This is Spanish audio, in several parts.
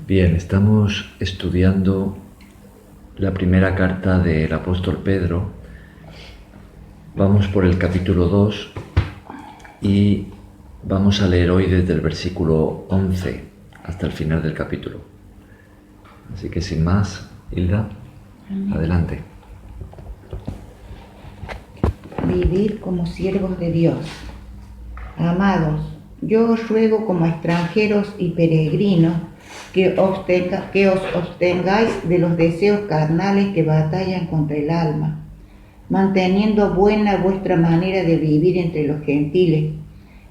Bien, estamos estudiando la primera carta del apóstol Pedro. Vamos por el capítulo 2 y vamos a leer hoy desde el versículo 11 hasta el final del capítulo. Así que sin más, Hilda, adelante. Vivir como siervos de Dios. Amados, yo os ruego como extranjeros y peregrinos que os abstengáis de los deseos carnales que batallan contra el alma, manteniendo buena vuestra manera de vivir entre los gentiles,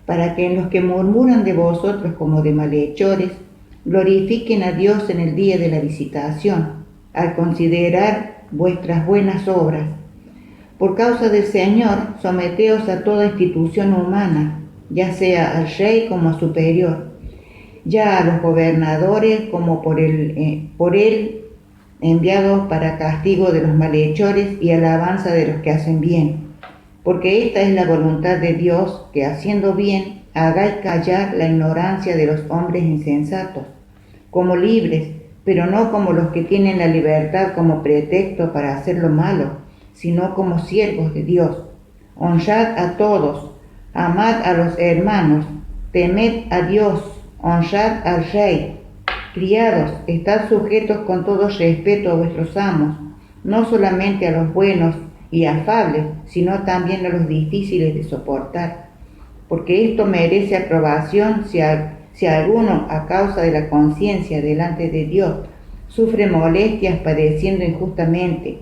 para que en los que murmuran de vosotros como de malhechores, glorifiquen a Dios en el día de la visitación, al considerar vuestras buenas obras. Por causa del Señor, someteos a toda institución humana, ya sea al rey como a superior, ya a los gobernadores como por él enviados para castigo de los malhechores y alabanza de los que hacen bien. Porque esta es la voluntad de Dios, que haciendo bien hagáis callar la ignorancia de los hombres insensatos, como libres, pero no como los que tienen la libertad como pretexto para hacer lo malo, sino como siervos de Dios. Honrad a todos, amad a los hermanos, temed a Dios, honrad al rey. Criados, estad sujetos con todo respeto a vuestros amos, no solamente a los buenos y afables, sino también a los difíciles de soportar, porque esto merece aprobación si alguno, a causa de la conciencia delante de Dios, sufre molestias padeciendo injustamente.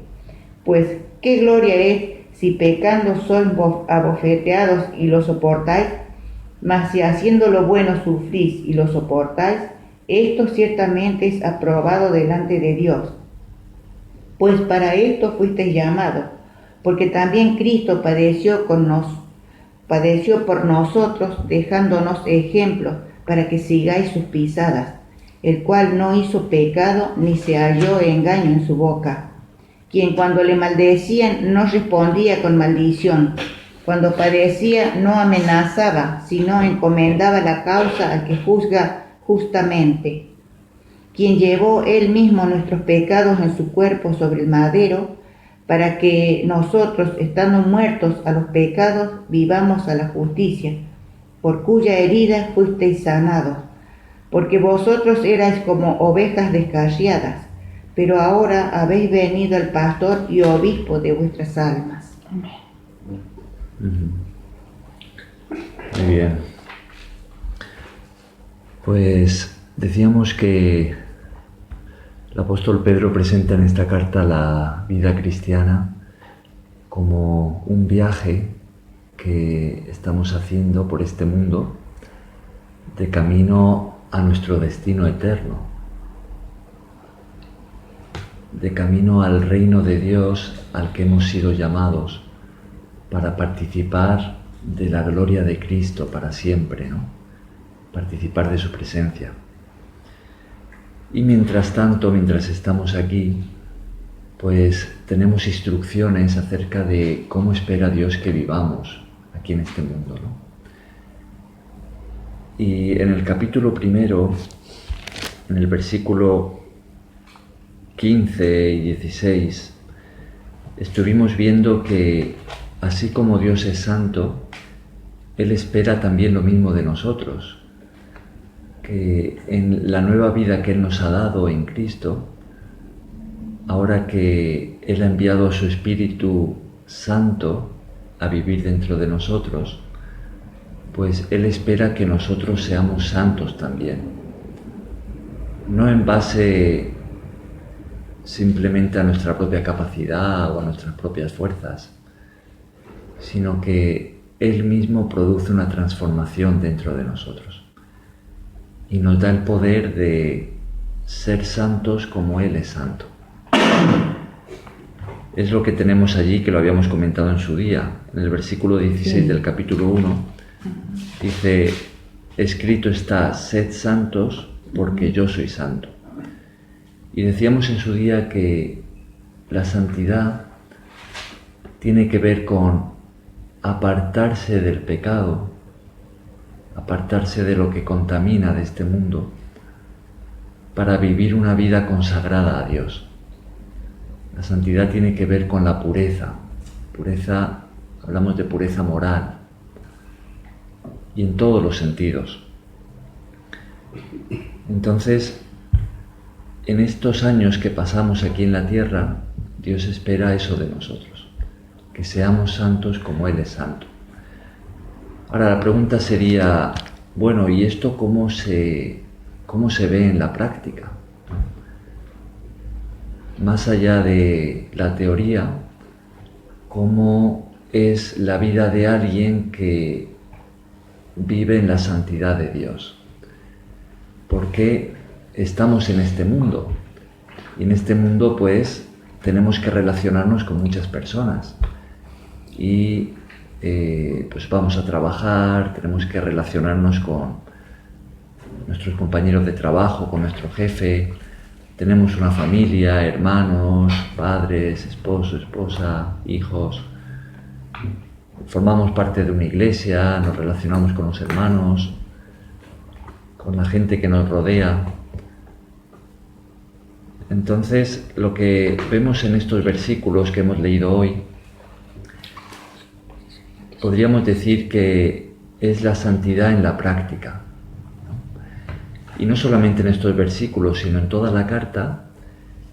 Pues, ¿qué gloria es si pecando sois abofeteados y lo soportáis? Mas si haciendo lo bueno sufrís y lo soportáis, esto ciertamente es aprobado delante de Dios. Pues para esto fuisteis llamados, porque también Cristo padeció por nosotros, dejándonos ejemplo para que sigáis sus pisadas, el cual no hizo pecado ni se halló engaño en su boca, quien cuando le maldecían no respondía con maldición, cuando padecía no amenazaba, sino encomendaba la causa al que juzga justamente, quien llevó él mismo nuestros pecados en su cuerpo sobre el madero, para que nosotros, estando muertos a los pecados, vivamos a la justicia, por cuya herida fuisteis sanados, porque vosotros erais como ovejas descarriadas, pero ahora habéis venido al pastor y obispo de vuestras almas. Amén. Muy bien. Pues decíamos que el apóstol Pedro presenta en esta carta la vida cristiana como un viaje que estamos haciendo por este mundo de camino a nuestro destino eterno, de camino al reino de Dios al que hemos sido llamados para participar de la gloria de Cristo para siempre, ¿no? Participar de su presencia. Y mientras tanto, mientras estamos aquí, pues tenemos instrucciones acerca de cómo espera Dios que vivamos aquí en este mundo, ¿no? Y en el capítulo primero, en el versículo 15 y 16, estuvimos viendo que así como Dios es santo, Él espera también lo mismo de nosotros, que en la nueva vida que Él nos ha dado en Cristo, ahora que Él ha enviado a su Espíritu Santo a vivir dentro de nosotros, pues Él espera que nosotros seamos santos también. No en base simplemente a nuestra propia capacidad o a nuestras propias fuerzas, sino que Él mismo produce una transformación dentro de nosotros y nos da el poder de ser santos como Él es santo. Es lo que tenemos allí, que lo habíamos comentado en su día. En el versículo 16 del capítulo 1 dice: escrito está, sed santos porque yo soy santo. Y decíamos en su día que la santidad tiene que ver con apartarse del pecado, apartarse de lo que contamina de este mundo para vivir una vida consagrada a Dios. La santidad tiene que ver con la pureza. Pureza, hablamos de pureza moral, y en todos los sentidos. Entonces, en estos años que pasamos aquí en la tierra, Dios espera eso de nosotros, que seamos santos como Él es santo. Ahora la pregunta sería, bueno, ¿y esto cómo se ve en la práctica? Más allá de la teoría, ¿cómo es la vida de alguien que vive en la santidad de Dios? Porque estamos en este mundo, y en este mundo pues tenemos que relacionarnos con muchas personas, y pues vamos a trabajar, tenemos que relacionarnos con nuestros compañeros de trabajo, con nuestro jefe, tenemos una familia, hermanos, padres, esposo, esposa, hijos, formamos parte de una iglesia, nos relacionamos con los hermanos, con la gente que nos rodea. Entonces, lo que vemos en estos versículos que hemos leído hoy, podríamos decir que es la santidad en la práctica. Y no solamente en estos versículos, sino en toda la carta,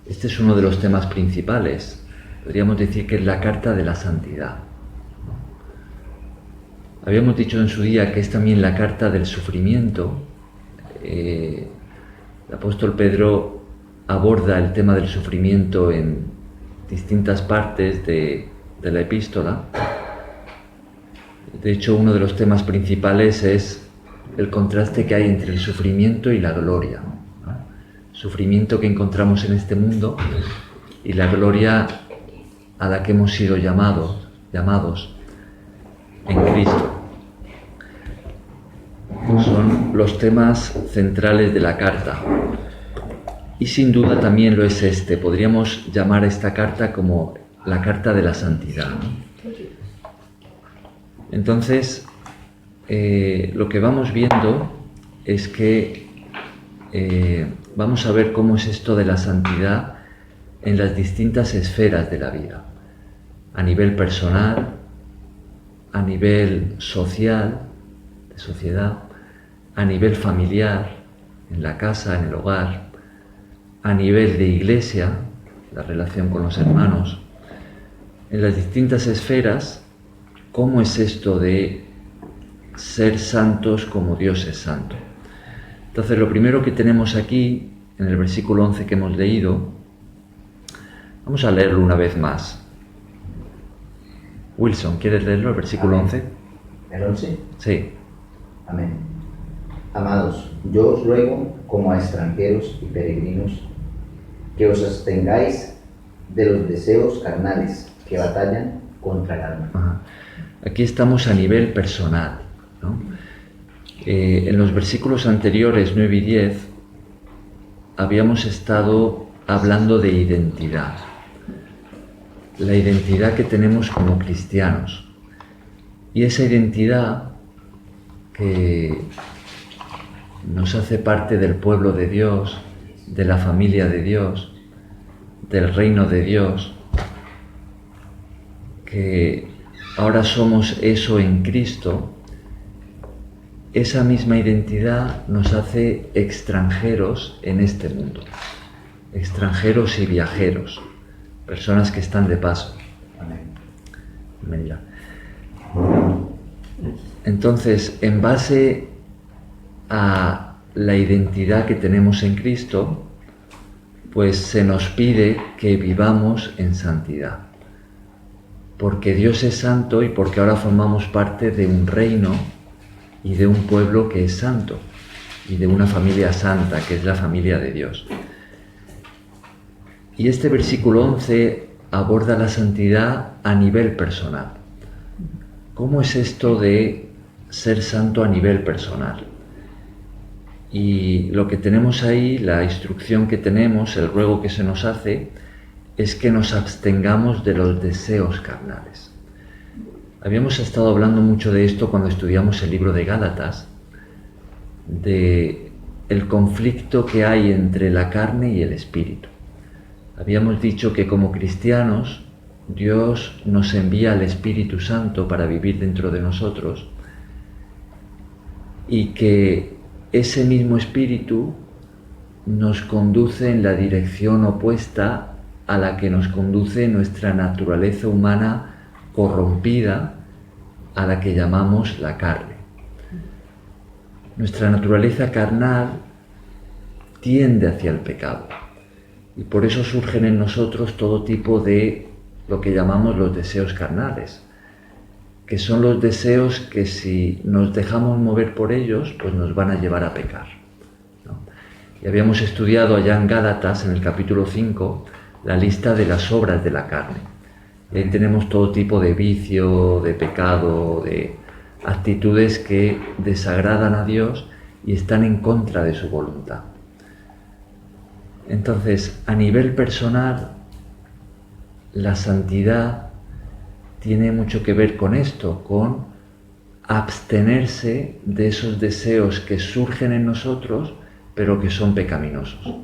este es uno de los temas principales. Podríamos decir que es la carta de la santidad. Habíamos dicho en su día que es también la carta del sufrimiento. El apóstol Pedro aborda el tema del sufrimiento en distintas partes de la epístola. De hecho, uno de los temas principales es el contraste que hay entre el sufrimiento y la gloria, ¿no? Sufrimiento que encontramos en este mundo y la gloria a la que hemos sido llamados en Cristo. Son los temas centrales de la carta. Y sin duda también lo es este. Podríamos llamar esta carta como la carta de la santidad, ¿no? Entonces, lo que vamos viendo es que vamos a ver cómo es esto de la santidad en las distintas esferas de la vida. A nivel personal, a nivel social, de sociedad, a nivel familiar, en la casa, en el hogar, a nivel de iglesia, la relación con los hermanos, en las distintas esferas, cómo es esto de ser santos como Dios es santo. Entonces, lo primero que tenemos aquí, en el versículo 11 que hemos leído, vamos a leerlo una vez más. Wilson, ¿quieres leerlo, el versículo 11? ¿El 11? Sí. Amén. Amados, yo os ruego, como a extranjeros y peregrinos, que os abstengáis de los deseos carnales que batallan contra el alma. Ajá. Aquí estamos a nivel personal, ¿no? En los versículos anteriores, 9 y 10, habíamos estado hablando de identidad. La identidad que tenemos como cristianos. Y esa identidad que nos hace parte del pueblo de Dios, de la familia de Dios, del reino de Dios, que ahora somos eso en Cristo. Esa misma identidad nos hace extranjeros en este mundo, extranjeros y viajeros, personas que están de paso. Amén. Entonces, en base a la identidad que tenemos en Cristo, pues se nos pide que vivamos en santidad. Porque Dios es santo y porque ahora formamos parte de un reino y de un pueblo que es santo y de una familia santa, que es la familia de Dios. Y este versículo 11 aborda la santidad a nivel personal. ¿Cómo es esto de ser santo a nivel personal? Y lo que tenemos ahí, la instrucción que tenemos, el ruego que se nos hace, es que nos abstengamos de los deseos carnales. Habíamos estado hablando mucho de esto cuando estudiamos el libro de Gálatas, de el conflicto que hay entre la carne y el espíritu. Habíamos dicho que como cristianos Dios nos envía al Espíritu Santo para vivir dentro de nosotros y que ese mismo Espíritu nos conduce en la dirección opuesta a la que nos conduce nuestra naturaleza humana corrompida, a la que llamamos la carne. Nuestra naturaleza carnal tiende hacia el pecado y por eso surgen en nosotros todo tipo de lo que llamamos los deseos carnales, que son los deseos que si nos dejamos mover por ellos, pues nos van a llevar a pecar, ¿no? Y habíamos estudiado allá en Gálatas, en el capítulo 5, la lista de las obras de la carne. Y ahí tenemos todo tipo de vicio, de pecado, de actitudes que desagradan a Dios y están en contra de su voluntad. Entonces, a nivel personal, la santidad tiene mucho que ver con esto, con abstenerse de esos deseos que surgen en nosotros, pero que son pecaminosos.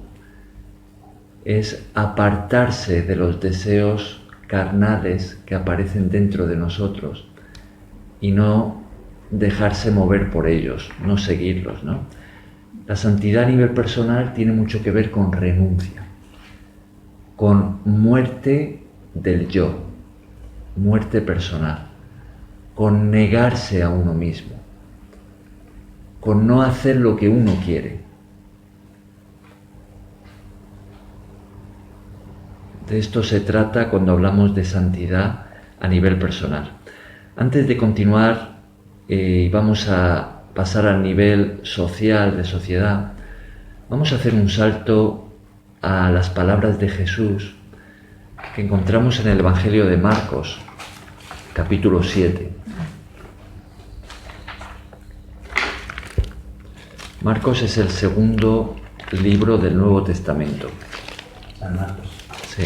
Es apartarse de los deseos carnales que aparecen dentro de nosotros y no dejarse mover por ellos, no seguirlos, ¿no? La santidad a nivel personal tiene mucho que ver con renuncia, con muerte del yo, muerte personal, con negarse a uno mismo, con no hacer lo que uno quiere. De esto se trata cuando hablamos de santidad a nivel personal. Antes de continuar, vamos a pasar al nivel social, de sociedad. Vamos a hacer un salto a las palabras de Jesús que encontramos en el Evangelio de Marcos, capítulo 7. Marcos es el segundo libro del Nuevo Testamento. San Marcos. Sí.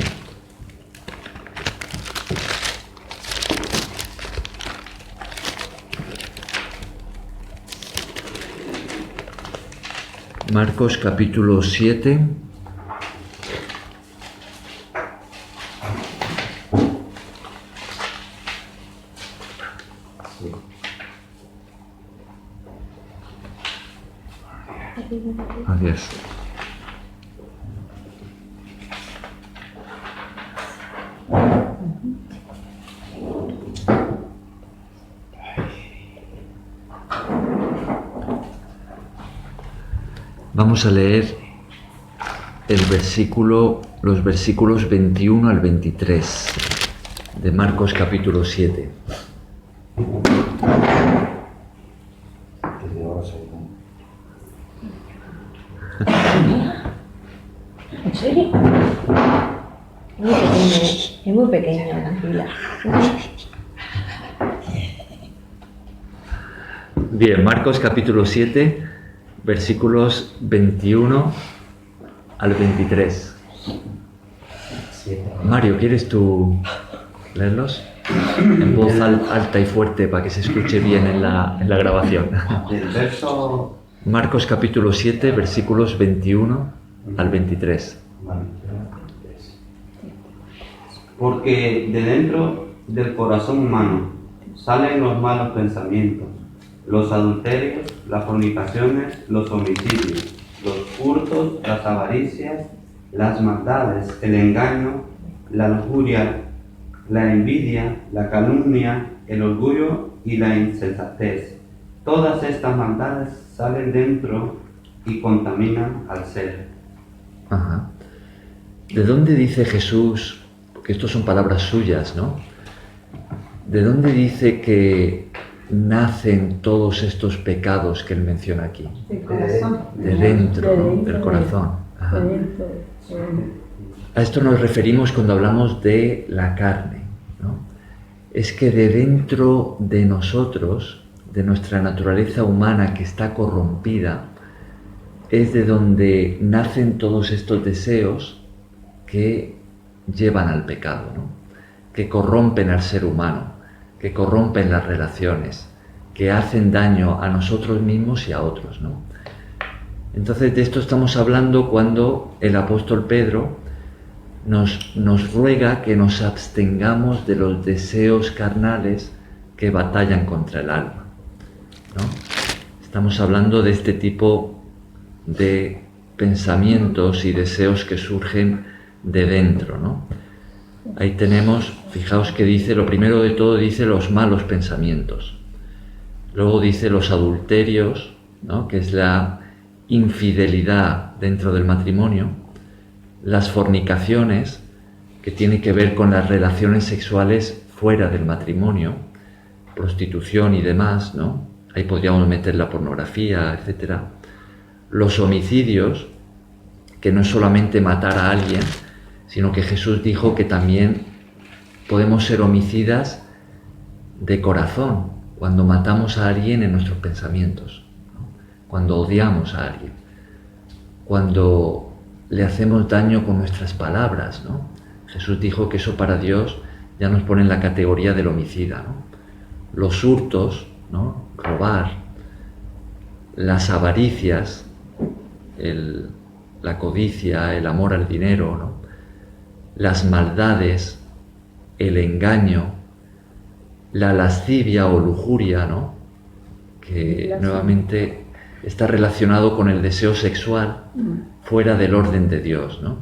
Marcos capítulo 7. Sí. Adiós. Vamos a leer los versículos 21 al 23 de Marcos capítulo 7. Desde ahora soy un- ¿En serio? Es muy pequeño, tranquila. Bien, Marcos capítulo 7, versículos 21 al 23. 7. Mario, ¿quieres tú leerlos? En voz alta y fuerte para que se escuche bien en la grabación. Del verso, Marcos capítulo 7, versículos 21 al 23. Vale. porque de dentro del corazón humano salen los malos pensamientos, los adulterios, las fornicaciones, los homicidios, los hurtos, las avaricias, las maldades, el engaño, la lujuria, la envidia, la calumnia, el orgullo y la insensatez. Todas estas maldades salen dentro y contaminan al ser. Ajá. ¿De dónde dice Jesús, porque estos son palabras suyas, ¿no? ¿De dónde dice que nacen todos estos pecados que él menciona aquí? Del corazón. De dentro, ¿no? Del corazón. Ajá. A esto nos referimos cuando hablamos de la carne, ¿no? Es que de dentro de nosotros, de nuestra naturaleza humana que está corrompida, es de donde nacen todos estos deseos que llevan al pecado, ¿no? Que corrompen al ser humano, que corrompen las relaciones, que hacen daño a nosotros mismos y a otros, ¿no? Entonces de esto estamos hablando cuando el apóstol Pedro nos ruega que nos abstengamos de los deseos carnales que batallan contra el alma, ¿no? Estamos hablando de este tipo de pensamientos y deseos que surgen de dentro, ¿no? Ahí tenemos, fijaos que dice, lo primero de todo dice los malos pensamientos, luego dice los adulterios, ¿no?, que es la infidelidad dentro del matrimonio, las fornicaciones, que tiene que ver con las relaciones sexuales fuera del matrimonio, prostitución y demás, ¿no? Ahí podríamos meter la pornografía, etc. Los homicidios, que no es solamente matar a alguien, sino que Jesús dijo que también podemos ser homicidas de corazón, cuando matamos a alguien en nuestros pensamientos, ¿no? Cuando odiamos a alguien, cuando le hacemos daño con nuestras palabras, ¿no? Jesús dijo que eso para Dios ya nos pone en la categoría del homicida, ¿no? Los hurtos, ¿no?, robar, las avaricias, la codicia, el amor al dinero, ¿no?, las maldades, el engaño, la lascivia o lujuria, ¿no?, que nuevamente está relacionado con el deseo sexual fuera del orden de Dios, ¿no?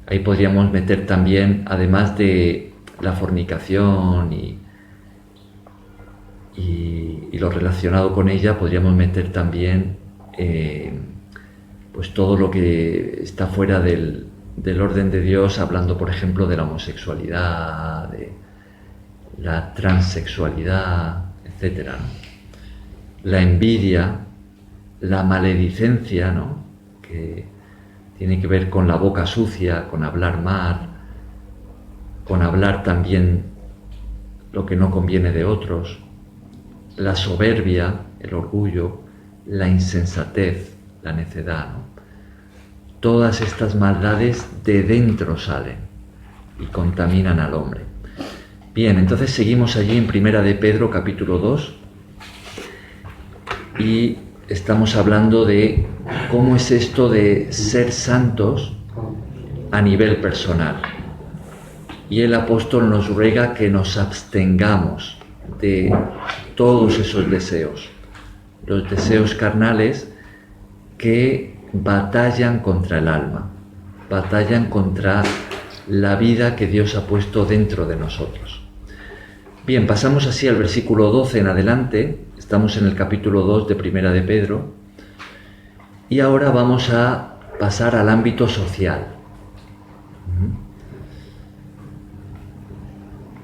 Ahí podríamos meter también, además de la fornicación y lo relacionado con ella, podríamos meter también pues todo lo que está fuera del orden de Dios, hablando por ejemplo de la homosexualidad, de la transexualidad, etc., ¿no? La envidia, la maledicencia, ¿no?, que tiene que ver con la boca sucia, con hablar mal, con hablar también lo que no conviene de otros, la soberbia, el orgullo, la insensatez, la necedad, ¿no? Todas estas maldades de dentro salen y contaminan al hombre. Bien, entonces seguimos allí en Primera de Pedro, capítulo 2, y estamos hablando de cómo es esto de ser santos a nivel personal. Y el apóstol nos ruega que nos abstengamos de todos esos deseos, los deseos carnales que batallan contra el alma, batallan contra la vida que Dios ha puesto dentro de nosotros. Bien, pasamos así al versículo 12 en adelante, estamos en el capítulo 2 de Primera de Pedro, y ahora vamos a pasar al ámbito social.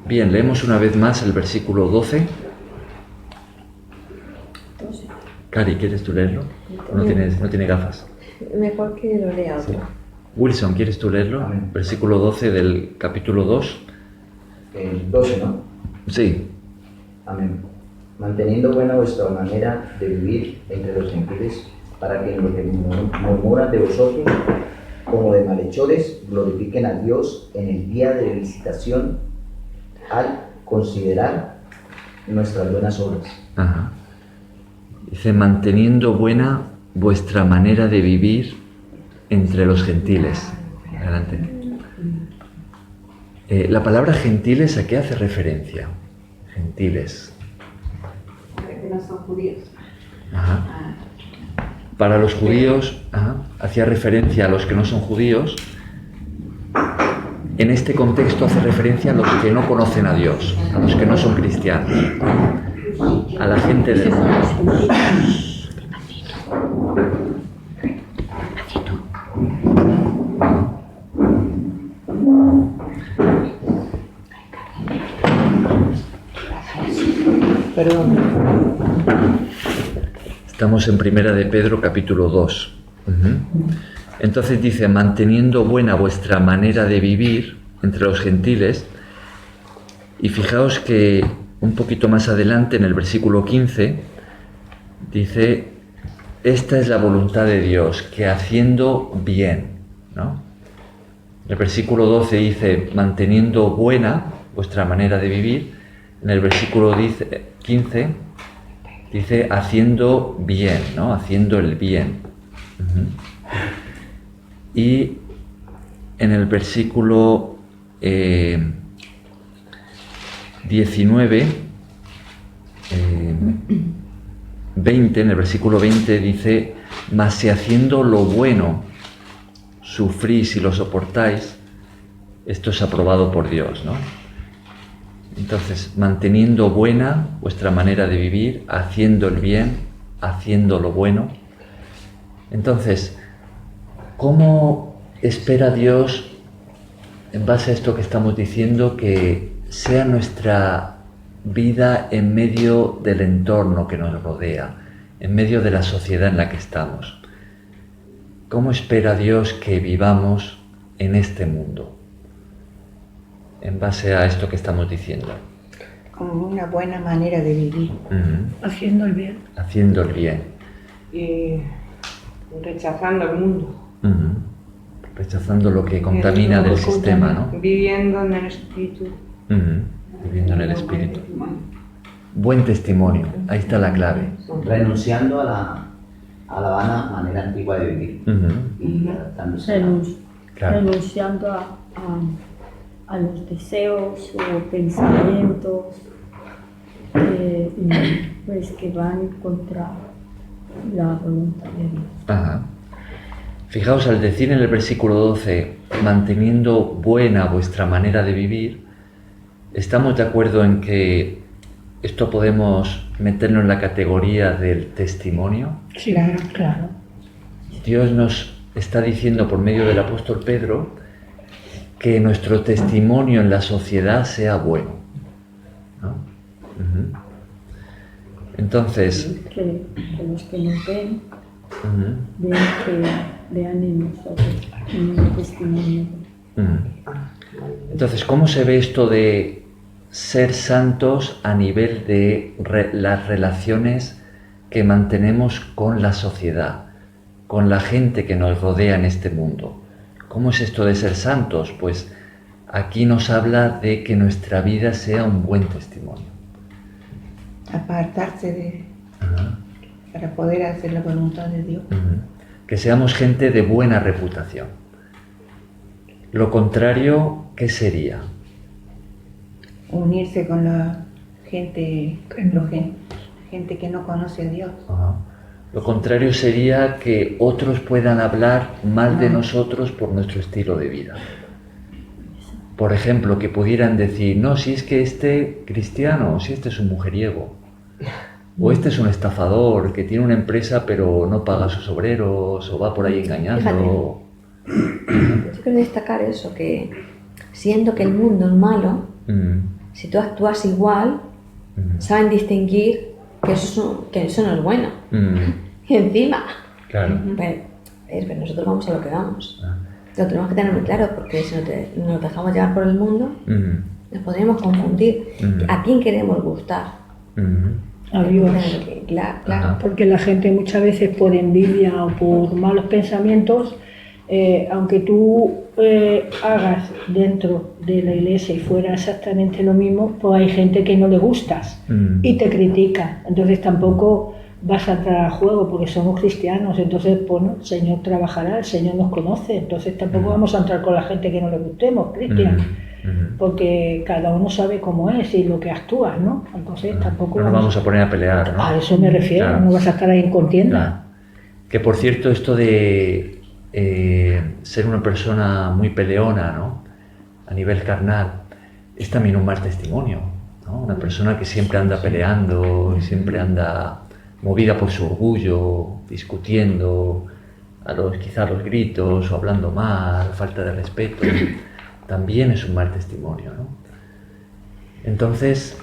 Bien, leemos una vez más el versículo 12. Cari, ¿quieres tú leerlo? No tiene gafas. Mejor que lo lea otro. Sí. Wilson, ¿quieres tú leerlo? Amén. Versículo 12 del capítulo 2. El 12, ¿no? Sí. Amén. Manteniendo buena vuestra manera de vivir entre los gentiles, para que los que murmuran de vosotros, como de malhechores, glorifiquen a Dios en el día de visitación, al considerar nuestras buenas obras. Ajá. Dice, manteniendo buena vuestra manera de vivir entre los gentiles. Adelante. La palabra gentiles, ¿a qué hace referencia? Gentiles. Que no son judíos. Ajá. Para los judíos, hacía referencia a los que no son judíos. En este contexto hace referencia a los que no conocen a Dios, a los que no son cristianos, a la gente del mundo. Perdón. Estamos en Primera de Pedro, capítulo 2. Entonces dice, manteniendo buena vuestra manera de vivir entre los gentiles, y fijaos que un poquito más adelante, en el versículo 15, dice, esta es la voluntad de Dios, que haciendo bien, ¿no? El versículo 12 dice, manteniendo buena vuestra manera de vivir. En el versículo 15 dice, haciendo bien, ¿no? Haciendo el bien. Ujú. Y en el versículo 19, 20, en el versículo 20 dice: mas si haciendo lo bueno sufrís y lo soportáis, esto es aprobado por Dios, ¿no? Entonces, manteniendo buena vuestra manera de vivir, haciendo el bien, haciendo lo bueno. Entonces, ¿cómo espera Dios, en base a esto que estamos diciendo, que sea nuestra vida en medio del entorno que nos rodea, en medio de la sociedad en la que estamos? ¿Cómo espera Dios que vivamos en este mundo, en base a esto que estamos diciendo? Como una buena manera de vivir. Haciendo el bien. Haciendo el bien. Y rechazando el mundo. Rechazando lo que contamina del sistema, ¿no? Viviendo en el espíritu. Viviendo en el espíritu. Buen testimonio, ahí está la clave. Renunciando a la vana manera antigua de vivir y adaptándose Claro. Renunciando a los deseos o pensamientos pues que van contra la voluntad de Dios. Ajá. Fijaos, al decir en el versículo 12, manteniendo buena vuestra manera de vivir, ¿estamos de acuerdo en que esto podemos meterlo en la categoría del testimonio? Sí, claro. Dios nos está diciendo por medio del apóstol Pedro que nuestro testimonio en la sociedad sea bueno, ¿no? Entonces, Que los que nos ven, vean en nosotros un testimonio. Entonces, ¿cómo se ve esto de ser santos a nivel de las relaciones que mantenemos con la sociedad, con la gente que nos rodea en este mundo? ¿Cómo es esto de ser santos? Pues aquí nos habla de que nuestra vida sea un buen testimonio. Apartarse para poder hacer la voluntad de Dios. Que seamos gente de buena reputación. Lo contrario, ¿qué sería? Unirse con la gente, gente que no conoce a Dios. Lo contrario sería que otros puedan hablar mal de nosotros por nuestro estilo de vida. Por ejemplo, que pudieran decir: no, si es que este cristiano, si este es un mujeriego, o este es un estafador que tiene una empresa pero no paga a sus obreros, o va por ahí engañando. Yo quiero destacar eso, que siendo que el mundo es malo, si tú actúas igual, saben distinguir que eso no es bueno. Y encima, Claro. pues nosotros vamos a lo que vamos. Lo tenemos que tener muy claro, porque si nos dejamos llevar por el mundo, nos podríamos confundir. ¿A quién queremos gustar? A Dios. Claro. Porque la gente muchas veces por envidia o por malos pensamientos, aunque tú hagas dentro de la iglesia y fuera exactamente lo mismo, pues hay gente que no le gustas y te critica. Entonces tampoco vas a entrar al juego, porque somos cristianos. Entonces, bueno, el Señor trabajará, el Señor nos conoce. Entonces tampoco vamos a entrar con la gente que no le gustemos, Cristian. Porque cada uno sabe cómo es y lo que actúa, ¿no? Entonces tampoco No nos vamos a poner a pelear, ¿no? A eso me refiero, Claro. no vas a estar ahí en contienda. Claro. Que por cierto, esto de ser una persona muy peleona, ¿no? A nivel carnal, es también un mal testimonio, ¿no? Una persona que siempre anda peleando, siempre anda movida por su orgullo, discutiendo, quizá a los gritos, o hablando mal, falta de respeto, también es un mal testimonio, ¿no? Entonces,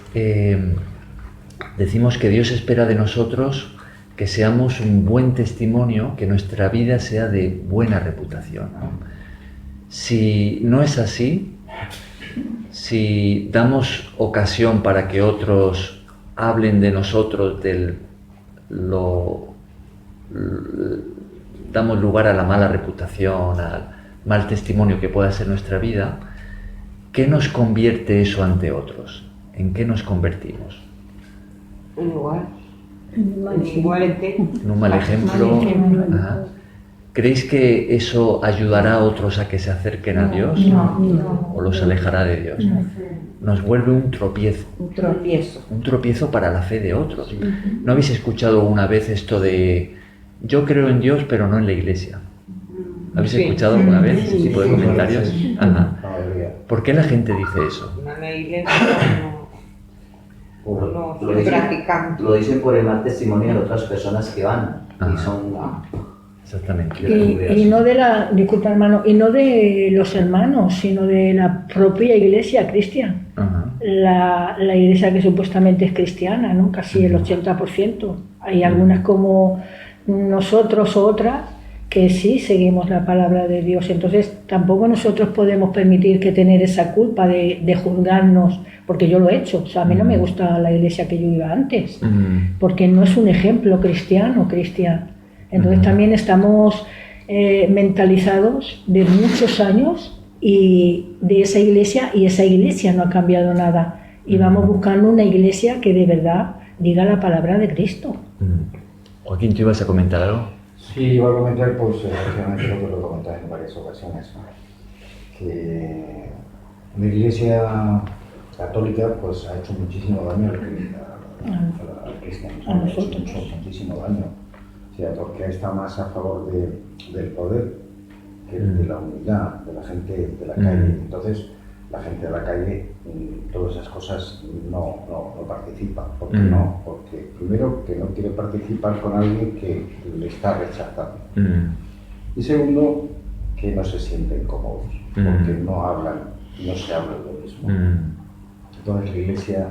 decimos que Dios espera de nosotros que seamos un buen testimonio, que nuestra vida sea de buena reputación, ¿no? Si no es así, si damos ocasión para que otros hablen de nosotros, damos lugar a la mala reputación, al mal testimonio que pueda ser nuestra vida, ¿qué nos convierte eso ante otros? ¿En qué nos convertimos? Igual. Vale. Igual En un mal ejemplo. Mal ejemplo. Ajá. ¿Creéis que eso ayudará a otros a que se acerquen a Dios? No. ¿O los alejará de Dios? Nos vuelve un tropiezo. Un tropiezo. Un tropiezo para la fe de otros. ¿No habéis escuchado una vez esto de yo creo en Dios pero no en la iglesia? ¿Habéis escuchado alguna vez ese tipo de comentarios? Ajá. ¿Por qué la gente dice eso? En la iglesia no Lo soy dicen- practicante. Lo dicen por el mal testimonio de otras personas que van Ajá. y son Exactamente. Y no de la, disculpa hermano, y no de los hermanos, sino de la propia iglesia cristiana. Ajá. La iglesia que supuestamente es cristiana, ¿no? Casi el 80%. Hay algunas como nosotros o otras que sí seguimos la palabra de Dios. Entonces tampoco nosotros podemos permitir que tener esa culpa de juzgarnos, porque yo lo he hecho. O sea, a mí no me gusta la iglesia que yo iba antes, porque no es un ejemplo cristiano. Entonces también estamos mentalizados de muchos años y de esa iglesia, y esa iglesia no ha cambiado nada. Y vamos buscando una iglesia que de verdad diga la palabra de Cristo. Joaquín, ¿tú ibas a comentar algo? Sí, iba a comentar, pues, efectivamente lo que lo he comentado en varias ocasiones, ¿no? Que la Iglesia Católica, pues, ha hecho muchísimo daño al cristianismo, A nosotros. ha hecho muchísimo daño, o sea, porque está más a favor del poder que de la humildad de la gente de la calle. Entonces, la gente de la calle, todas esas cosas no participa. ¿Por qué no? Porque primero, que no quiere participar con alguien que le está rechazando. Y segundo, que no se sienten cómodos, porque no se habla de lo mismo. Entonces la Iglesia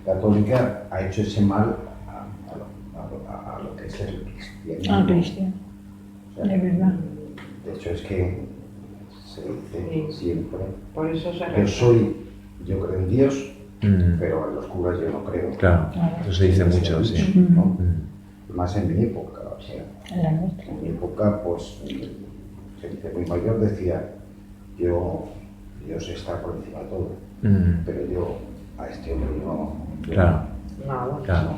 Católica ha hecho ese mal a lo que es el cristianismo. Cristiano, O sea, de verdad. De hecho, es que se dice siempre, Por eso se yo creo en Dios, pero en los curas yo no creo. Claro, eso se dice mucho, sí. ¿no? Más en mi época, o sea, En la nuestra. en mi época, pues, gente muy mayor decía, Dios está por encima de todo, pero yo a este hombre Claro, claro.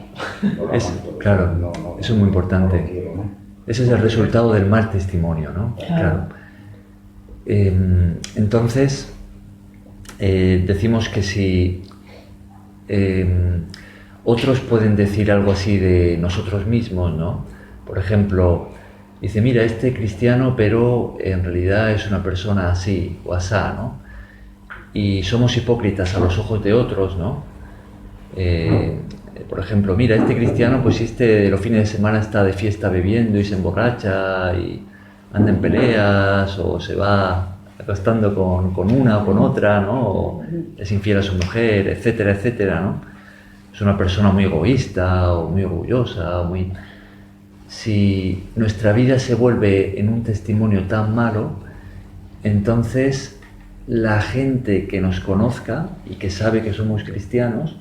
no lo Es, aguanto, claro, eso es muy importante. no lo quiero, ¿no? Ese es el resultado del mal testimonio, ¿no? Claro. Entonces, decimos que si otros pueden decir algo así de nosotros mismos, ¿no? Por ejemplo, dice, mira, este cristiano, pero en realidad es una persona así o asá, ¿no? Y somos hipócritas a los ojos de otros, ¿no? Por ejemplo, mira, este cristiano, pues los fines de semana está de fiesta bebiendo y se emborracha y anda en peleas o se va acostando con una o con otra, ¿no? O es infiel a su mujer, etcétera, etcétera, ¿no? Es una persona muy egoísta o muy orgullosa o muy... Si nuestra vida se vuelve en un testimonio tan malo, entonces la gente que nos conozca y que sabe que somos cristianos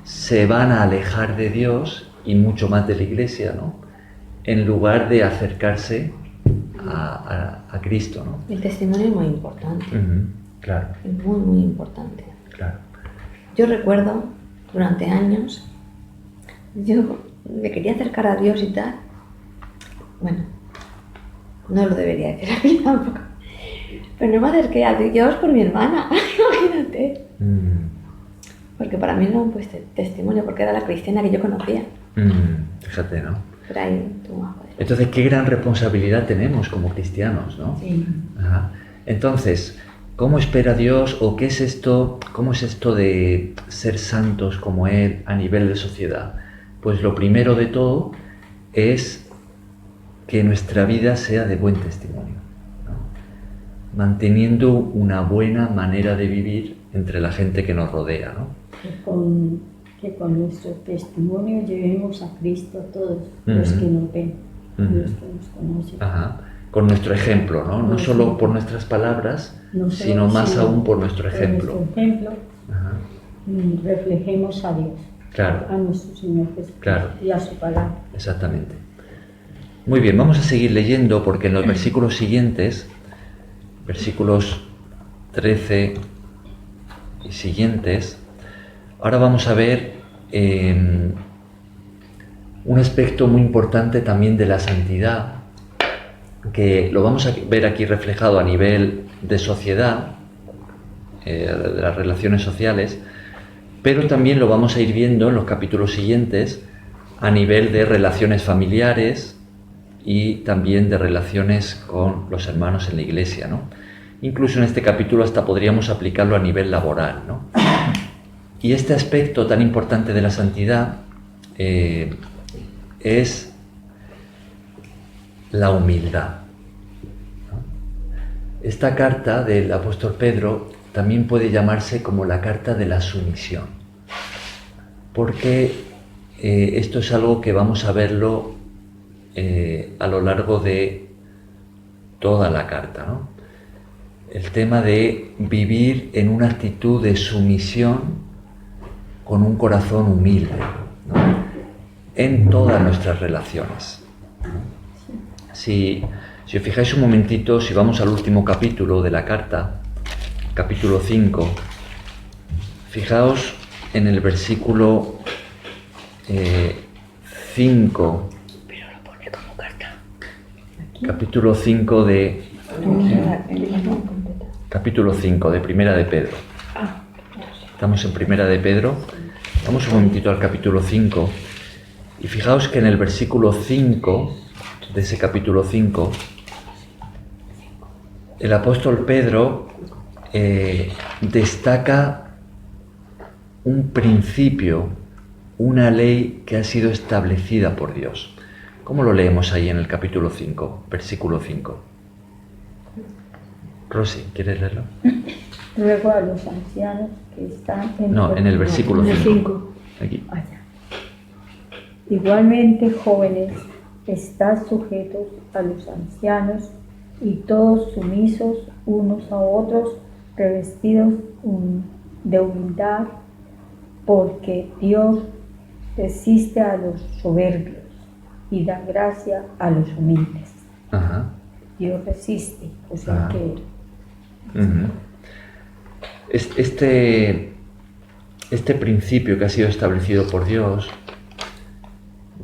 se van a alejar de Dios y mucho más de la Iglesia, ¿no? En lugar de acercarse a Cristo, ¿no? El testimonio es muy importante, Claro, es muy, muy importante. claro. Yo recuerdo, durante años, yo me quería acercar a Dios y tal. Bueno, no lo debería decir aquí tampoco. Pero no me acerqué a Dios por mi hermana, imagínate. Porque para mí no fue testimonio, porque era la cristiana que yo conocía. Fíjate, ¿no? Pero ahí tú vas a poder. Entonces, qué gran responsabilidad tenemos como cristianos, ¿no? Sí. Ajá. Entonces, ¿cómo espera Dios o qué es esto, cómo es esto de ser santos como Él a nivel de sociedad? Pues lo primero de todo es que nuestra vida sea de buen testimonio, ¿no? Manteniendo una buena manera de vivir entre la gente que nos rodea, ¿no? Que con nuestro testimonio llevemos a Cristo a todos los que nos ven, los que nos conocen. Ajá. Con nuestro ejemplo, ¿no? No solo por nuestras palabras, sino más aún por nuestro ejemplo. Por nuestro ejemplo, Ajá. reflejemos a Dios, Claro. a nuestro Señor Jesucristo Claro. y a su palabra. Exactamente. Muy bien, vamos a seguir leyendo porque en los versículos siguientes, versículos 13 y siguientes, ahora vamos a ver un aspecto muy importante también de la santidad, que lo vamos a ver aquí reflejado a nivel de sociedad, de las relaciones sociales, pero también lo vamos a ir viendo en los capítulos siguientes a nivel de relaciones familiares y también de relaciones con los hermanos en la iglesia, ¿no? Incluso en este capítulo hasta podríamos aplicarlo a nivel laboral, ¿no? Y este aspecto tan importante de la santidad es la humildad, ¿no? Esta carta del apóstol Pedro también puede llamarse como la carta de la sumisión, porque esto es algo que vamos a verlo a lo largo de toda la carta, ¿no? El tema de vivir en una actitud de sumisión con un corazón humilde, ¿no? En todas nuestras relaciones. Si os fijáis un momentito, si vamos al último capítulo de la carta, capítulo 5, fijaos en el versículo 5, capítulo 5 de Primera de Pedro. Estamos en Primera de Pedro. Vamos un momentito al capítulo 5 y fijaos que en el versículo 5 de ese capítulo 5 el apóstol Pedro destaca un principio, una ley que ha sido establecida por Dios. ¿Cómo lo leemos ahí en el capítulo 5, versículo 5? Rosy, ¿quieres leerlo? Luego a los ancianos que están en el versículo 5. Aquí. Allá. Igualmente, jóvenes, estad sujetos a los ancianos y todos sumisos unos a otros, revestidos de humildad, porque Dios resiste a los soberbios y da gracia a los humildes. Ajá. Dios resiste, o sea que... Este principio que ha sido establecido por Dios,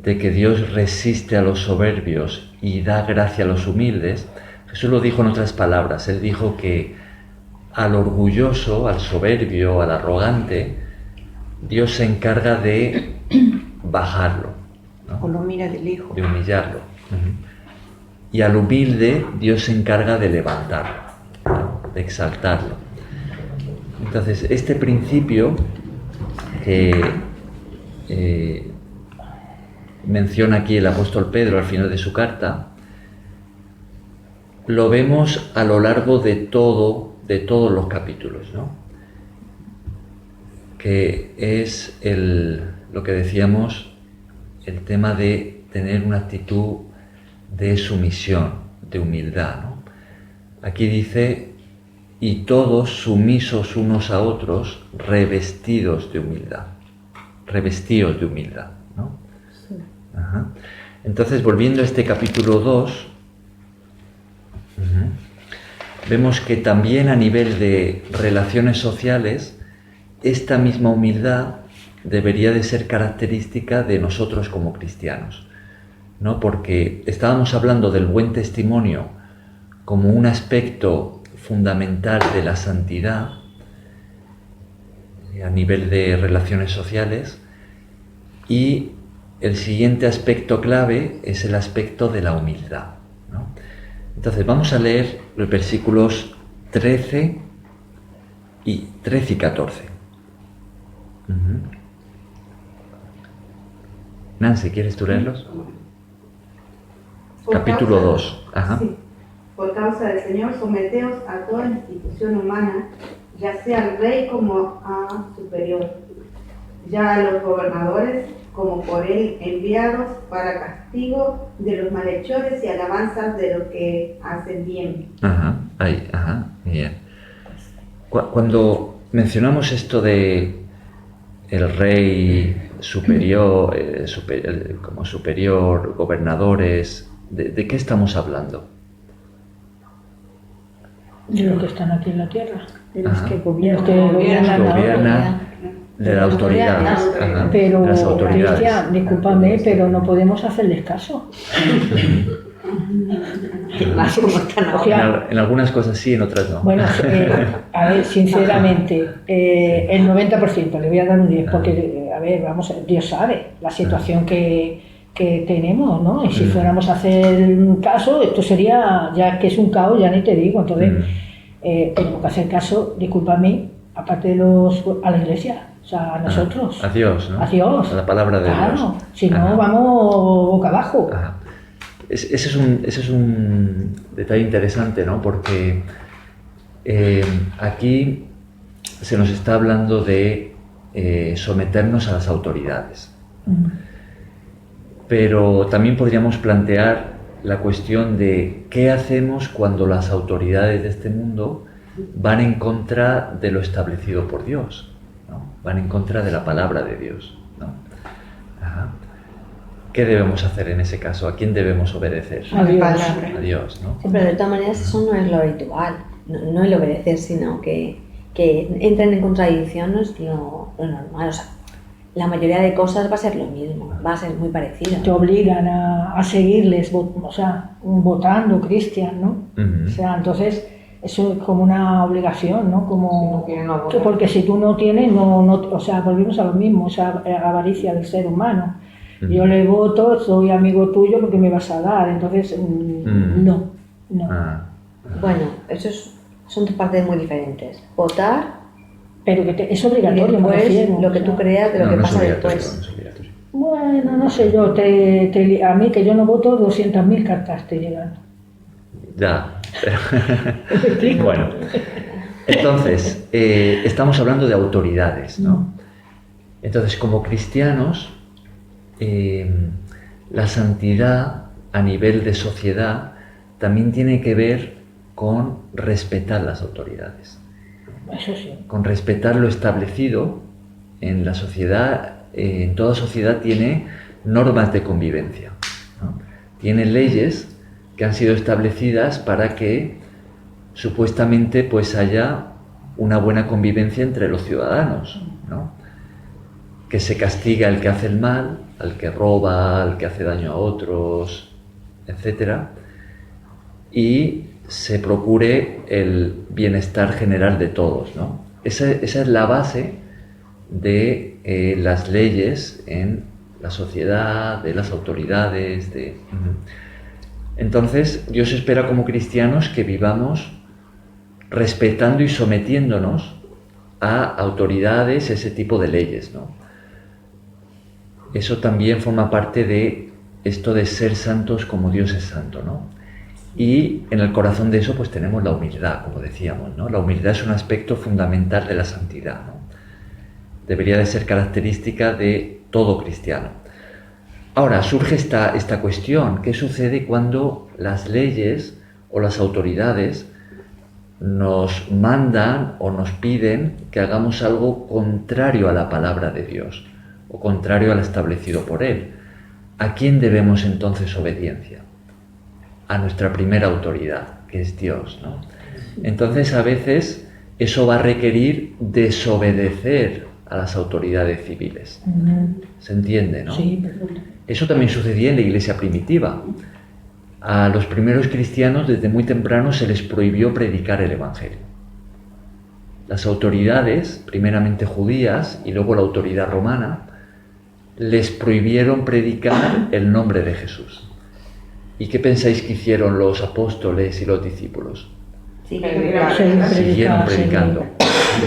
de que Dios resiste a los soberbios y da gracia a los humildes, Jesús lo dijo en otras palabras. Él dijo que al orgulloso, al soberbio, al arrogante, Dios se encarga de bajarlo, ¿no? O lo mira de lejos. De humillarlo. Y al humilde Dios se encarga de levantarlo, ¿no? De exaltarlo. Entonces, este principio que menciona aquí el apóstol Pedro al final de su carta, lo vemos a lo largo de todos los capítulos, ¿no? Que es lo que decíamos, el tema de tener una actitud de sumisión, de humildad, ¿no? Aquí dice, y todos sumisos unos a otros, revestidos de humildad, ¿no? Sí. Ajá. Entonces, volviendo a este capítulo 2, vemos que también a nivel de relaciones sociales, esta misma humildad debería de ser característica de nosotros como cristianos, ¿no? Porque estábamos hablando del buen testimonio como un aspecto fundamental de la santidad a nivel de relaciones sociales, y el siguiente aspecto clave es el aspecto de la humildad, ¿no? Entonces vamos a leer los versículos 13 y 14. Nancy, ¿quieres tú leerlos? Capítulo 2. Ajá. Sí. Por causa del Señor, someteos a toda institución humana, ya sea al rey como a superior, ya a los gobernadores como por él enviados para castigo de los malhechores y alabanzas de los que hacen bien. Ajá, ahí, ajá, bien. Cuando mencionamos esto de el rey superior, como superior, gobernadores, ¿de qué estamos hablando? De los que están aquí en la tierra. De los Ajá. que De los gobiernan. que gobiernan ahora. Gobierna de la autoridad. Ajá, Pero, de las autoridades. Cristian, discúlpame, pero no podemos hacerles caso. Más como están O sea, ahora. En algunas cosas sí, en otras no. Bueno, a ver, sinceramente, el 90%, le voy a dar un 10, porque, a ver, Dios sabe la situación que tenemos, ¿no? Y si fuéramos a hacer un caso, esto sería, ya que es un caos, ya ni te digo. Entonces, tenemos que hacer caso, discúlpame, aparte de a la Iglesia, o sea, a nosotros. A Dios, ¿no? A Dios. A la palabra de claro, Dios. Si no, Ajá. vamos boca abajo. Ajá. Ese es un detalle interesante, ¿no? Porque aquí se nos está hablando de someternos a las autoridades. Pero también podríamos plantear la cuestión de qué hacemos cuando las autoridades de este mundo van en contra de lo establecido por Dios, ¿no? Van en contra de la palabra de Dios, ¿no? Ajá. ¿Qué debemos hacer en ese caso? ¿A quién debemos obedecer? A la Dios. palabra. A Dios, ¿no? Sí, pero de todas maneras eso no es lo habitual, no el obedecer, sino que entren en contradicción no es lo normal. O sea, la mayoría de cosas va a ser lo mismo, va a ser muy parecido. Te obligan a seguirles, o sea, votando cristian, ¿no? Ujú. O sea, entonces eso es como una obligación, ¿no? Como, que porque si tú no tienes, o sea, volvemos a lo mismo, esa avaricia del ser humano. Yo le voto, soy amigo tuyo porque me vas a dar, entonces no. Ah. Bueno, son dos partes muy diferentes. Votar Pero que es y obligatorio, me después refiero, lo que o tú sea. creas de lo No, que no es pasa obligatorio, después. no es obligatorio. Bueno, no sé yo, a mí que yo no voto, 200.000 cartas te llegan. Ya, pero... Bueno, entonces, estamos hablando de autoridades, ¿no? Entonces, como cristianos, la santidad a nivel de sociedad también tiene que ver con respetar las autoridades, Eso sí. con respetar lo establecido en la sociedad. En toda sociedad tiene normas de convivencia, ¿no? Tiene leyes que han sido establecidas para que supuestamente pues haya una buena convivencia entre los ciudadanos, ¿no? Que se castiga al que hace el mal, al que roba, al que hace daño a otros, etc. Y se procure el bienestar general de todos, ¿no? Esa es la base de las leyes en la sociedad, de las autoridades, Entonces, Dios espera como cristianos que vivamos respetando y sometiéndonos a autoridades, ese tipo de leyes, ¿no? Eso también forma parte de esto de ser santos como Dios es santo, ¿no? Y en el corazón de eso pues tenemos la humildad, como decíamos, ¿no? La humildad es un aspecto fundamental de la santidad, ¿no? Debería de ser característica de todo cristiano. Ahora, surge esta cuestión: ¿qué sucede cuando las leyes o las autoridades nos mandan o nos piden que hagamos algo contrario a la palabra de Dios o contrario al establecido por Él? ¿A quién debemos entonces obediencia? A nuestra primera autoridad, que es Dios, ¿no? Entonces, a veces eso va a requerir desobedecer a las autoridades civiles. ¿Se entiende, no? Sí, perfecto. Eso también sucedía en la iglesia primitiva. A los primeros cristianos desde muy temprano se les prohibió predicar el Evangelio. Las autoridades, primeramente judías y luego la autoridad romana, les prohibieron predicar el nombre de Jesús. ¿Y qué pensáis que hicieron los apóstoles y los discípulos? Siguieron predicando.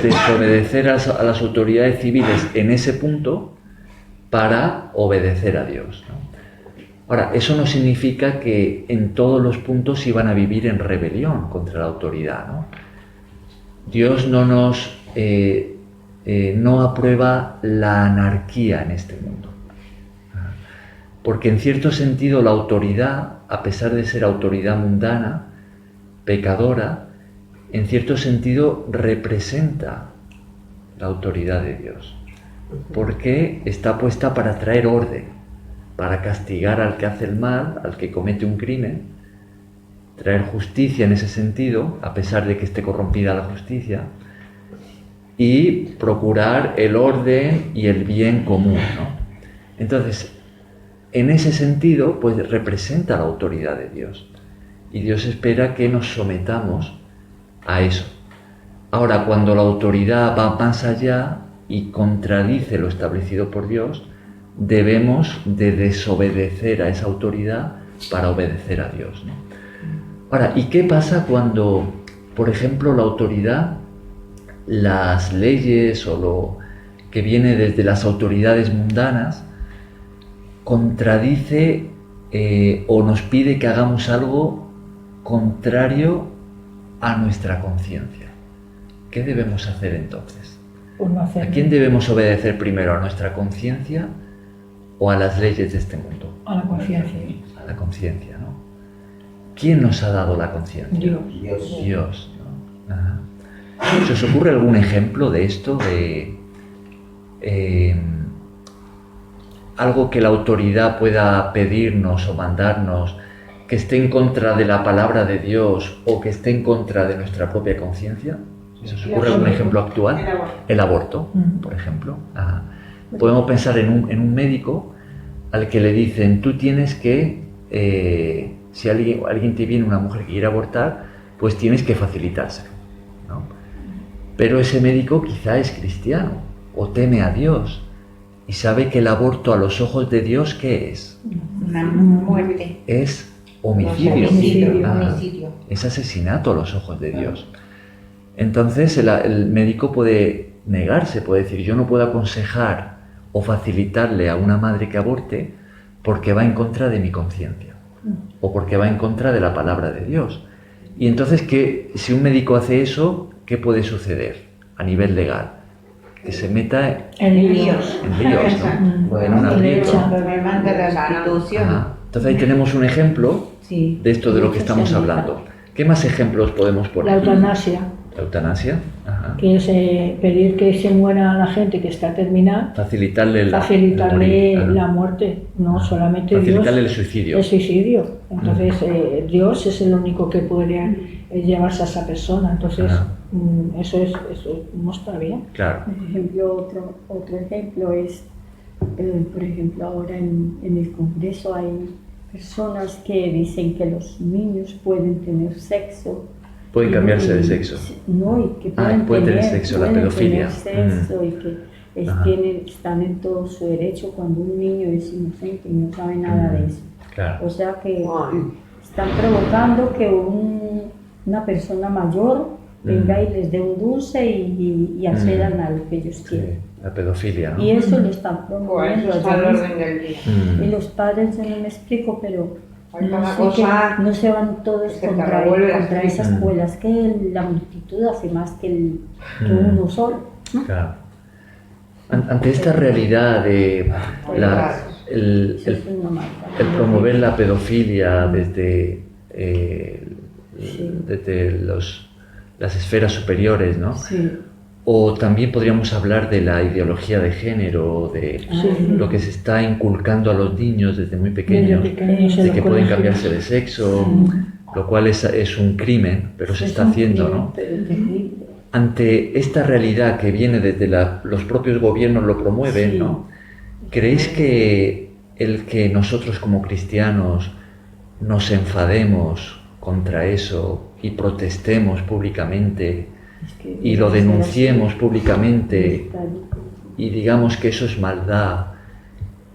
Desobedecer a las autoridades civiles en ese punto para obedecer a Dios, ¿no? Ahora, eso no significa que en todos los puntos iban a vivir en rebelión contra la autoridad, ¿no? Dios no aprueba la anarquía en este mundo. Porque en cierto sentido la autoridad, a pesar de ser autoridad mundana, pecadora, en cierto sentido representa la autoridad de Dios. Porque está puesta para traer orden, para castigar al que hace el mal, al que comete un crimen, traer justicia en ese sentido, a pesar de que esté corrompida la justicia, y procurar el orden y el bien común, ¿no? Entonces, en ese sentido, pues representa la autoridad de Dios. Y Dios espera que nos sometamos a eso. Ahora, cuando la autoridad va más allá y contradice lo establecido por Dios, debemos de desobedecer a esa autoridad para obedecer a Dios, ¿no? Ahora, ¿y qué pasa cuando, por ejemplo, la autoridad, las leyes o lo que viene desde las autoridades mundanas, contradice o nos pide que hagamos algo contrario a nuestra conciencia? ¿Qué debemos hacer entonces? Pues no ¿A hacerlo. quién debemos obedecer primero? ¿A nuestra conciencia o a las leyes de este mundo? A la conciencia. A la conciencia, ¿no? ¿Quién nos ha dado la conciencia? Dios. Dios, ¿no? Ajá. ¿Se os ocurre algún ejemplo de esto? De algo que la autoridad pueda pedirnos o mandarnos que esté en contra de la palabra de Dios o que esté en contra de nuestra propia conciencia. ¿Se os ocurre algún ejemplo actual? El aborto, por ejemplo. Ajá. Podemos pensar en un médico al que le dicen, tú tienes que, si alguien te viene, una mujer que quiere abortar, pues tienes que facilitárselo, ¿no? Pero ese médico quizá es cristiano o teme a Dios y sabe que el aborto a los ojos de Dios, ¿qué es? Una muerte. Es homicidio. Homicidio. Es asesinato a los ojos de Dios. Entonces el médico puede negarse, puede decir, yo no puedo aconsejar o facilitarle a una madre que aborte porque va en contra de mi conciencia o porque va en contra de la palabra de Dios. Y entonces, si un médico hace eso, ¿qué puede suceder a nivel legal? Que se meta En líos. en líos, ¿no? En un aprieto. Me manda la institución. Ajá. Entonces ahí tenemos un ejemplo Sí. de esto de lo que estamos hablando. ¿Qué más ejemplos podemos La poner? eutanasia, La eutanasia. Ajá. que es pedir que se muera la gente que está terminal, Facilitarle el facilitarle morir. Ajá. la muerte, no solamente Facilitarle Dios. el suicidio. El suicidio. Entonces, Dios es el único que puede llevarse a esa persona. Entonces, Ajá. eso no está bien. Claro. Por ejemplo, otro ejemplo es, por ejemplo, ahora en el Congreso hay personas que dicen que los niños pueden tener sexo. Pueden cambiarse de sexo. No, y que pueden tener sexo, la pedofilia. Tener sexo y que Ajá. están en todo su derecho cuando un niño es inocente y no sabe nada de eso. Claro. O sea que están provocando que una persona mayor venga y les dé un dulce y accedan a lo que ellos quieren. Sí, la pedofilia, ¿no? Y eso lo están promoviendo Está al allá mismo. orden del día. Y los padres, yo no me explico, pero Hay no cada sé cosa no se van todos que te contra revuelve la esa cabeza. escuela. Es que la multitud hace más que uno solo. Claro. Ante esta realidad de el Eso es una maldad. el promover la pedofilia desde las esferas superiores, ¿no? Sí. O también podríamos hablar de la ideología de género, de lo que se está inculcando a los niños desde muy pequeños, Desde pequeños en de los que pueden colegios. cambiarse de sexo, lo cual es un crimen, pero se está haciendo, ¿no? Ante esta realidad que viene desde los propios gobiernos lo promueven, Sí. ¿no? ¿Creéis que el que nosotros como cristianos nos enfademos contra eso y protestemos públicamente y lo denunciemos públicamente y digamos que eso es maldad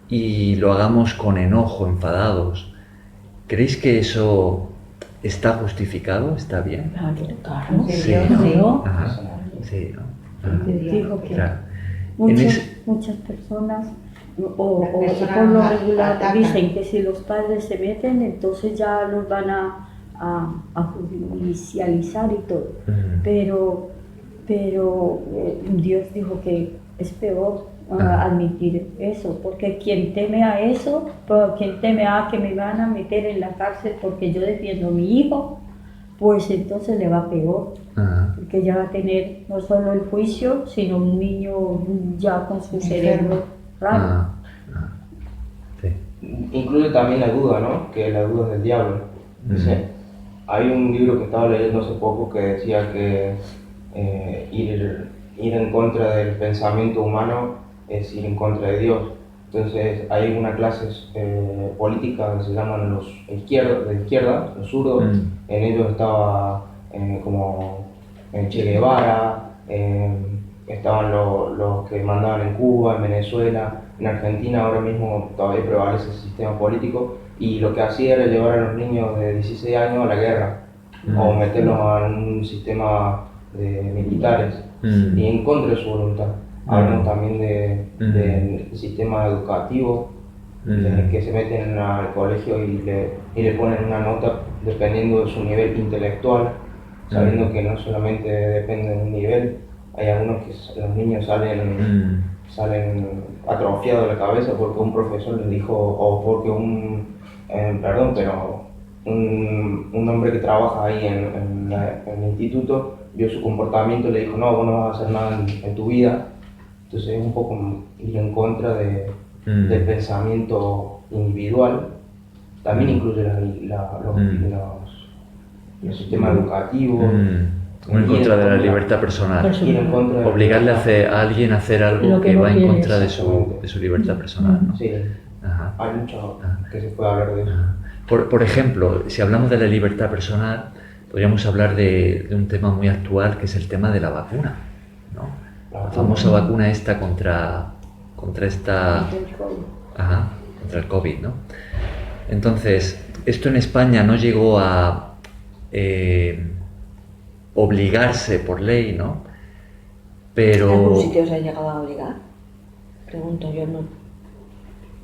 y lo hagamos con enojo, enfadados, ¿creéis que eso está justificado? ¿Está bien? Claro. Sí. Claro. Ajá. Sí, ¿no? Ajá. Les digo que Claro. En muchas personas o Las por personas lo más regular atacan. dicen que si los padres se meten, entonces ya los van a judicializar y todo. Ujú. Pero Dios dijo que es peor admitir eso, porque quien teme a eso, quien teme a que me van a meter en la cárcel porque yo defiendo a mi hijo, pues entonces le va peor, Ajá. porque ya va a tener no solo el juicio, sino un niño ya con su cerebro raro. Ajá. Ajá. Sí. Incluye también la duda, ¿no? Que la duda es del diablo. Dice, hay un libro que estaba leyendo hace poco que decía que ir en contra del pensamiento humano es ir en contra de Dios. Entonces hay unas clases políticas que se llaman los de izquierda, los zurdos. En ellos estaba como Che Guevara, estaban los que mandaban en Cuba, en Venezuela, en Argentina ahora mismo todavía prevalece ese sistema político, y lo que hacía era llevar a los niños de 16 años a la guerra o meterlos a un sistema de militares y en contra de su voluntad. Hablamos también del sistema educativo, que se meten al colegio y le ponen una nota dependiendo de su nivel intelectual, sabiendo que no solamente depende de un nivel. Hay algunos que los niños salen atrofiados de la cabeza porque un profesor les dijo, o porque un hombre que trabaja ahí en el instituto vio su comportamiento y le dijo, no, vos no vas a hacer nada en tu vida. Entonces es un poco ir en contra del pensamiento individual. También incluye los sistemas educativos. En contra de la libertad personal. Obligarle a alguien a hacer algo que va en contra de su libertad personal, ¿no? Sí, hay mucho que se puede hablar de eso. Por ejemplo, si hablamos de la libertad personal, podríamos hablar de un tema muy actual, que es el tema de la vacuna, ¿no? La famosa vacuna esta contra el COVID, ¿no? Entonces, esto en España no llegó a obligarse por ley, ¿no? Pero... ¿En algún sitio se ha llegado a obligar? Pregunto, yo no.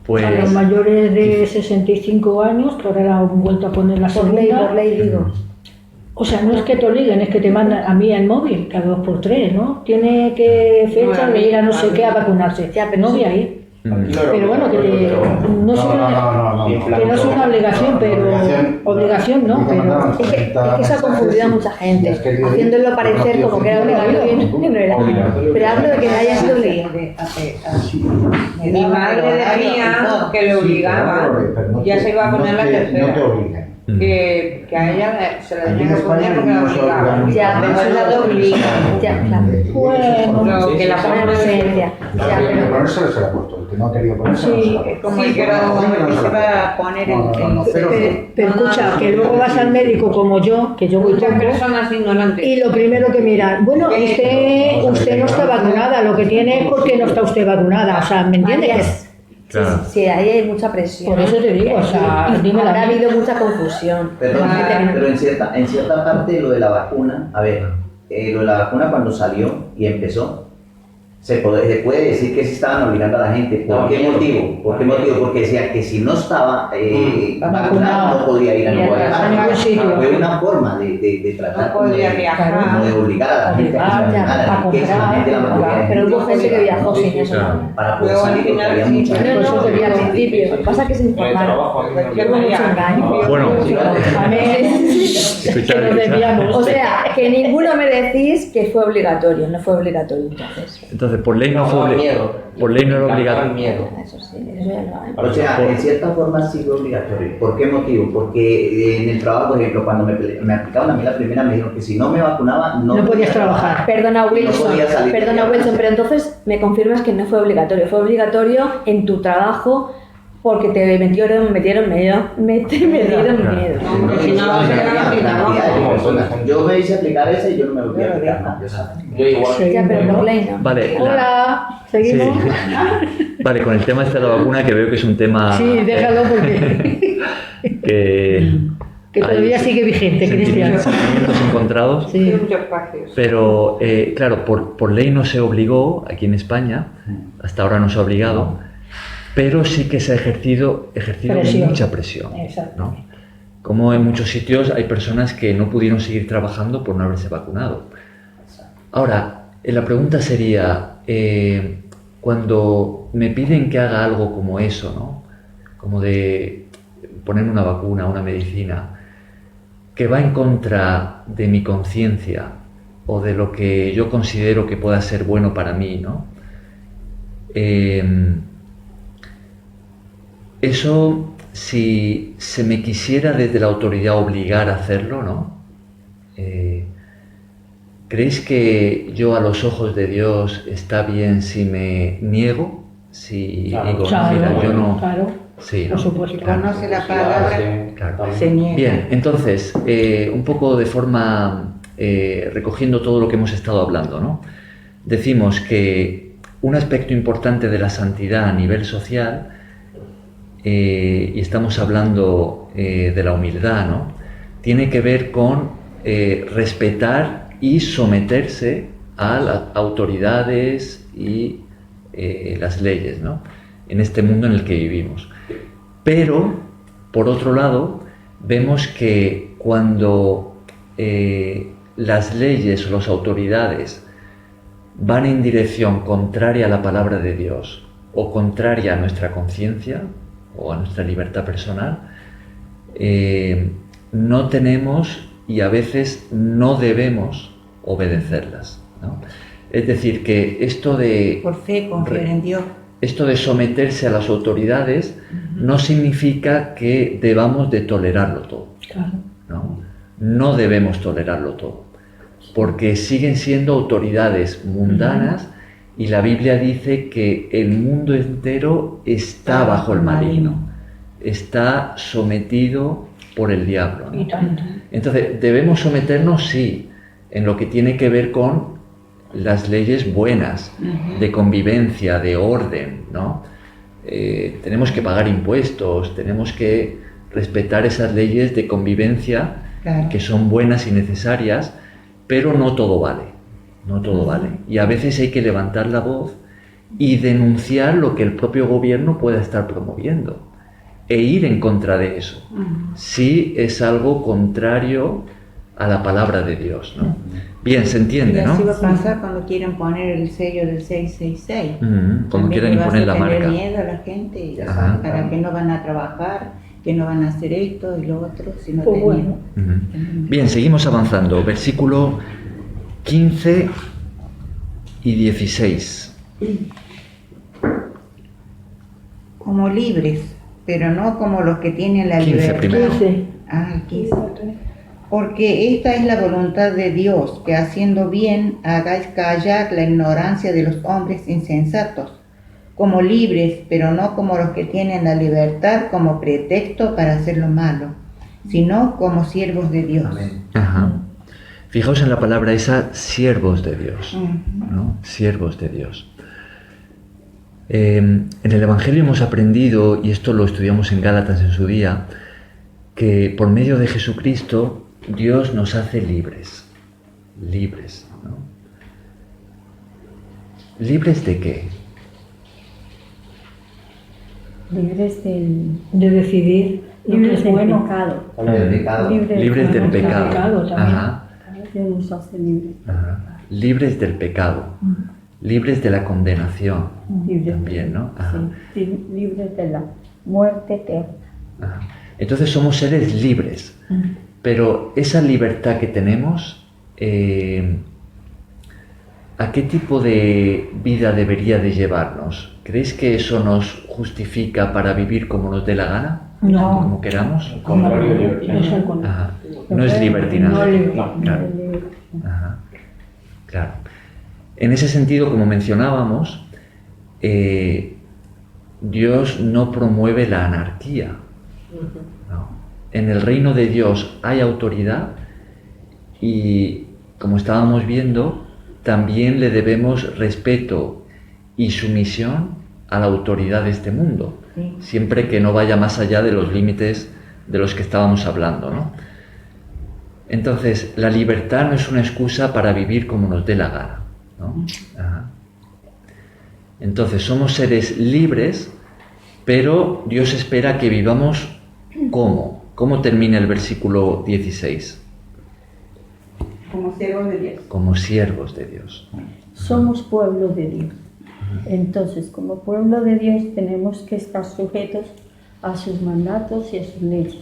Pues... A los mayores de 65 años, que ahora han vuelto a poner la segunda. Por ley digo. O sea, no es que te obliguen, es que te mandan a mí el móvil cada 2 por 3, ¿no? Tiene que fecha de ir a no sé qué a vacunarse. Ya, pero no voy a ir. Pero bueno, que no es una obligación, pero obligación no, pero es que se ha confundido a mucha gente, haciéndolo parecer como que era obligatorio y no era. Pero hablo de que haya sido obligado. Mi madre decía que le obligaba, ya se iba a poner la tercera. No te obligan. Que a ella se la tenía que poner porque la obligaban. Ya, pero eso la obliga. Ya, claro. Bueno, que la ponen en esencia. Ya, pero ponerse se la ha puesto. El que no ha querido ponerse no se la ha puesto. Como el que se va a poner pero escucha, que luego vas al médico como yo, que yo voy poco, personas ignorantes. y lo primero que miran, bueno, usted no está vacunada, lo que tiene es porque no está usted vacunada, o sea, ¿me entiendes? Claro. Sí, ahí hay mucha presión. Por eso te digo, o sea, ha habido mucha confusión. Pero en cierta parte lo de la vacuna, a ver, lo de la vacuna cuando salió y empezó, se puede decir que se estaban obligando a la gente. ¿Por qué motivo? Porque decía que si no estaba vacunado no podía ir a ningún sitio. Fue una forma de tratar como de obligar a la gente a vacunara, que solamente la mayoría. Pero hubo gente que viajó sin eso. Para poder salir, porque había mucha gente. No, que al principio. Lo que pasa es que se informaron. Hubo mucho engaño. Bueno, o sea, que ninguno me decís que fue obligatorio, no fue obligatorio entonces por ley no fue por ley no era obligatorio. Eso sí, eso ya no hay. O sea, en cierta forma sí fue obligatorio. ¿Por qué motivo? Porque en el trabajo, por ejemplo, cuando me aplicaban a mí la primera, me dijeron que si no me vacunaba no podías trabajar. Perdona Wilson, no pero entonces me confirmas que no fue obligatorio. Fue obligatorio en tu trabajo porque te metieron miedo. Yo me hice aplicar ese y yo no me volví a aplicar nada. Yo igual. Ya, pero por ley no. Vale. Hola, seguimos. Sí. Vale, con el tema este de la vacuna, que veo que es un tema... Sí, déjalo porque... que todavía sigue vigente, Cristian. Sentimientos encontrados. Sí. Pero, claro, por ley no se obligó aquí en España, hasta ahora no se ha obligado, pero sí que se ha ejercido mucha presión, ¿no? Como en muchos sitios hay personas que no pudieron seguir trabajando por no haberse vacunado. Ahora, la pregunta sería, cuando me piden que haga algo como eso, ¿no? Como de ponerme una vacuna, una medicina, que va en contra de mi conciencia o de lo que yo considero que pueda ser bueno para mí, ¿no? Eso, si se me quisiera desde la autoridad obligar a hacerlo, ¿no? ¿Creéis que yo a los ojos de Dios está bien si me niego si Claro, digo, claro, mira, yo no... claro, Sí, por ¿no? supuesto. Conoce la palabra, Claro. se niega. Bien, entonces, un poco de forma, recogiendo todo lo que hemos estado hablando, ¿no? Decimos que un aspecto importante de la santidad a nivel social, y estamos hablando de la humildad, ¿no? Tiene que ver con respetar y someterse a las autoridades y las leyes, ¿no? En este mundo en el que vivimos. Pero, por otro lado, vemos que cuando las leyes o las autoridades van en dirección contraria a la palabra de Dios o contraria a nuestra conciencia o a nuestra libertad personal, no tenemos y a veces no debemos obedecerlas, ¿no? Es decir, que esto de... Por fe, confiar en Dios. Esto de someterse a las autoridades no significa que debamos de tolerarlo todo. Claro. ¿No? No debemos tolerarlo todo, porque siguen siendo autoridades mundanas y la Biblia dice que el mundo entero está bajo el maligno, está sometido por el diablo, ¿no? Y tanto. Entonces, debemos someternos, sí, en lo que tiene que ver con las leyes buenas, de convivencia, de orden, ¿no? Tenemos que pagar impuestos, tenemos que respetar esas leyes de convivencia, Claro. que son buenas y necesarias, pero no todo vale, no todo vale. Y a veces hay que levantar la voz y denunciar lo que el propio gobierno pueda estar promoviendo e ir en contra de eso, si es algo contrario a la palabra de Dios, ¿no? Bien, se entiende, Y así ¿no? va a pasar cuando quieran poner el sello del 666. Cuando También quieran le vas imponer a la tener marca. miedo a la gente y Ajá. para que no van a trabajar, que no van a hacer esto y lo otro, sino Pues teniendo. bueno. Bien, seguimos avanzando. Versículo 15 y 16. Como libres, pero no como los que tienen la 15 libertad. primero. 15. Ah, el 15. Porque esta es la voluntad de Dios, que haciendo bien hagáis callar la ignorancia de los hombres insensatos, como libres, pero no como los que tienen la libertad como pretexto para hacer lo malo, sino como siervos de Dios. Ajá. Fijaos en la palabra esa, siervos de Dios, Ujú. ¿no? Siervos de Dios. En el Evangelio hemos aprendido, y esto lo estudiamos en Gálatas en su día, que por medio de Jesucristo Dios nos hace libres. Libres, ¿no? ¿Libres de qué? Libres De decidir lo que libres es del bueno. pecado. Del pecado. Libres del Del pecado. pecado también. Ajá. Dios nos hace libres. Ajá. Libres del pecado. Libres de la condenación. Libres También, ¿no? Ajá. sí, libres de la muerte eterna. Ajá. Entonces somos seres libres, pero esa libertad que tenemos, ¿a qué tipo de vida debería de llevarnos? ¿Creéis que eso nos justifica para vivir como nos dé la gana? No. Como queramos. Contrario de libertad. Es el contrario. Ajá. No es libertinaje. No. Claro. Ajá. Claro. En ese sentido, como mencionábamos, Dios no promueve la anarquía. No. En el reino de Dios hay autoridad y, como estábamos viendo, también le debemos respeto y sumisión a la autoridad de este mundo, Sí. siempre que no vaya más allá de los límites de los que estábamos hablando, ¿no? Entonces, la libertad no es una excusa para vivir como nos dé la gana, ¿no? Ajá. Entonces, somos seres libres, pero Dios espera que vivamos ¿cómo? ¿Cómo termina el versículo 16? Como siervos de Dios. Como siervos de Dios. Somos pueblo de Dios. Entonces, como pueblo de Dios tenemos que estar sujetos a sus mandatos y a sus leyes.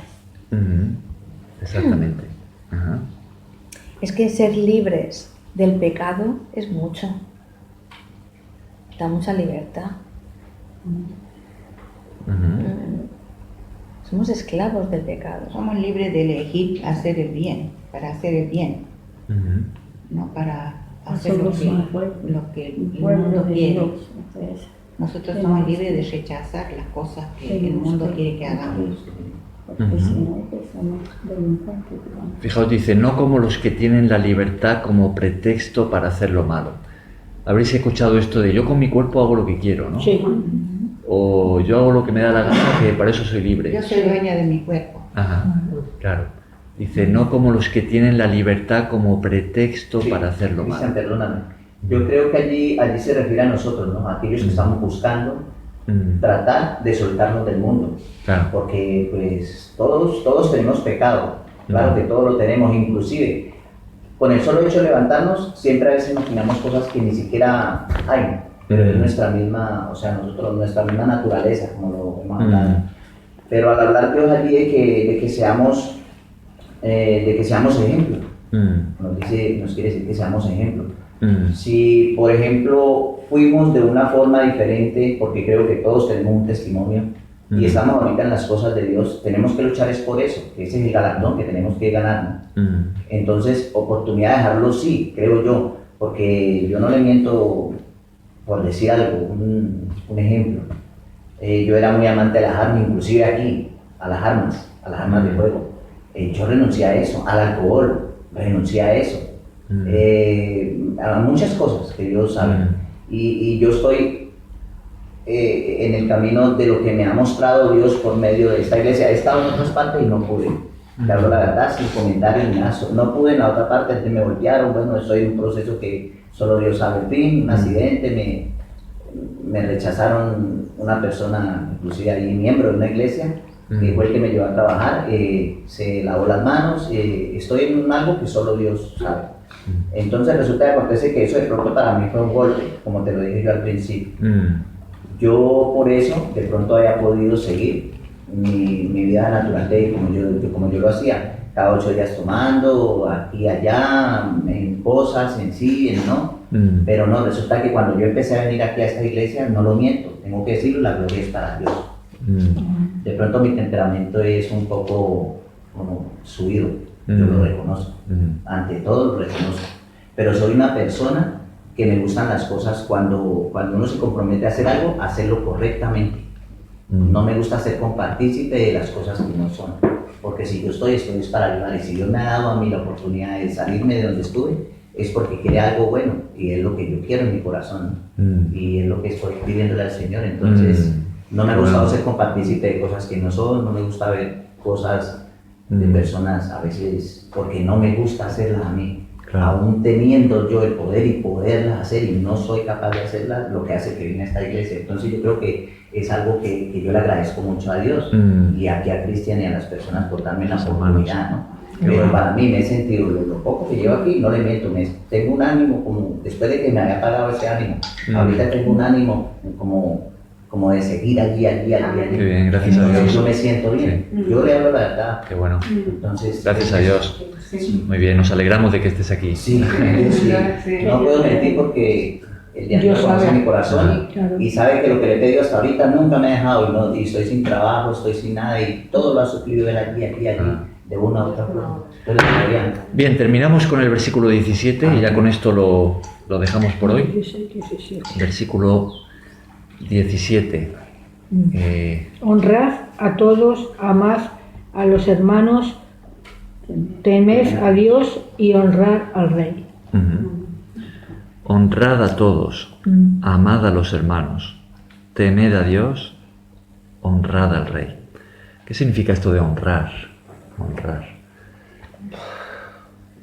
Exactamente. Ajá. Es que ser libres del pecado es mucho. Da mucha libertad. Somos esclavos del pecado. Somos libres de elegir hacer el bien, para hacer el bien, no para hacer Somos un lo que el pueblo mundo de quiere. Dios. Entonces, Nosotros somos libres de rechazar las cosas que el mundo quiere que hagamos. Fijaos, dice, no como los que tienen la libertad como pretexto para hacer lo malo. Habréis escuchado esto de yo con mi cuerpo hago lo que quiero, ¿no? Sí. O yo hago lo que me da la gana, que para eso soy libre. Yo soy dueña de mi cuerpo. Ajá, claro. Dice, no como los que tienen la libertad como pretexto para hacer lo malo. Perdóname. Yo creo que allí se refiere a nosotros, ¿no? A aquellos que estamos buscando tratar de soltarnos del mundo. Claro. Porque pues todos tenemos pecado. Claro que todos lo tenemos, inclusive con el solo hecho de levantarnos, siempre a veces imaginamos cosas que ni siquiera hay, pero es nuestra misma, o sea, nuestra misma naturaleza, como lo hemos hablado. Pero al hablar Dios allí de que seamos ejemplo, nos quiere decir que seamos ejemplo. Si, por ejemplo, fuimos de una forma diferente, porque creo que todos tenemos un testimonio, y estamos ahorita en las cosas de Dios, tenemos que luchar es por eso, que ese es el galardón que tenemos que ganar. Entonces, oportunidad de dejarlo sí, creo yo, porque yo no le miento, por decir algo, un ejemplo. Yo era muy amante de las armas, inclusive aquí, a las armas de fuego. Yo renuncié a eso, al alcohol, renuncié a eso, a muchas cosas que Dios sabe. Y yo estoy en el camino de lo que me ha mostrado Dios por medio de esta iglesia. He estado en otras partes y no pude. Te hablo la verdad, sin comentarios ni nada. No pude en la otra parte, me voltearon. Bueno, estoy en un proceso que solo Dios sabe el fin, un accidente, me rechazaron una persona, inclusive ahí miembro de una iglesia, que fue el que me llevó a trabajar, se lavó las manos, estoy en algo que solo Dios sabe. Entonces resulta que acontece que eso de pronto para mí fue un golpe, como te lo dije yo al principio. Yo por eso de pronto haya podido seguir mi vida natural como yo lo hacía, cada 8 días tomando, aquí y allá, en cosas, en sí, en no. Pero no, resulta que cuando yo empecé a venir aquí a esta iglesia, no lo miento, tengo que decirlo, la gloria es para Dios. De pronto mi temperamento es un poco como subido, yo lo reconozco, ante todo lo reconozco, pero soy una persona que me gustan las cosas cuando uno se compromete a hacer algo, hacerlo correctamente. No me gusta ser compartícipe de las cosas que no son, porque si yo estoy para ayudar, y si Dios me ha dado a mí la oportunidad de salirme de donde estuve, es porque quiere algo bueno, y es lo que yo quiero en mi corazón, y es lo que estoy pidiéndole al Señor. Entonces no me ha gustado ser compartícipe de cosas que no son, no me gusta ver cosas de personas a veces, porque no me gusta hacerlas a mí. Aún teniendo yo el poder y poderlas hacer y no soy capaz de hacerlas, lo que hace que vine a esta iglesia. Entonces yo creo que es algo que yo le agradezco mucho a Dios y aquí a Cristian y a las personas por darme la oportunidad, ¿no? Pero para mí me he sentido, lo poco que llevo aquí, no le miento, tengo un ánimo como, después de que me había pagado ese ánimo, ahorita tengo un ánimo como de seguir allí. Qué bien, gracias a Dios. Yo me siento bien, yo le hablo la verdad. Qué bueno. Entonces, gracias a Dios. Muy bien, nos alegramos de que estés aquí. Sí. No puedo mentir porque el diablo conoce mi corazón y sabe que lo que le he pedido hasta ahorita nunca me ha dejado y estoy sin trabajo, estoy sin nada y todo lo ha suplido él aquí, de una u otra forma. Bien, terminamos con el versículo 17 y ya con esto lo dejamos por hoy. Versículo 17. Honrad a todos, amad a los hermanos, temed a Dios y honrad al Rey. Honrad a todos, amad a los hermanos, temed a Dios, honrad al Rey. ¿Qué significa esto de honrar?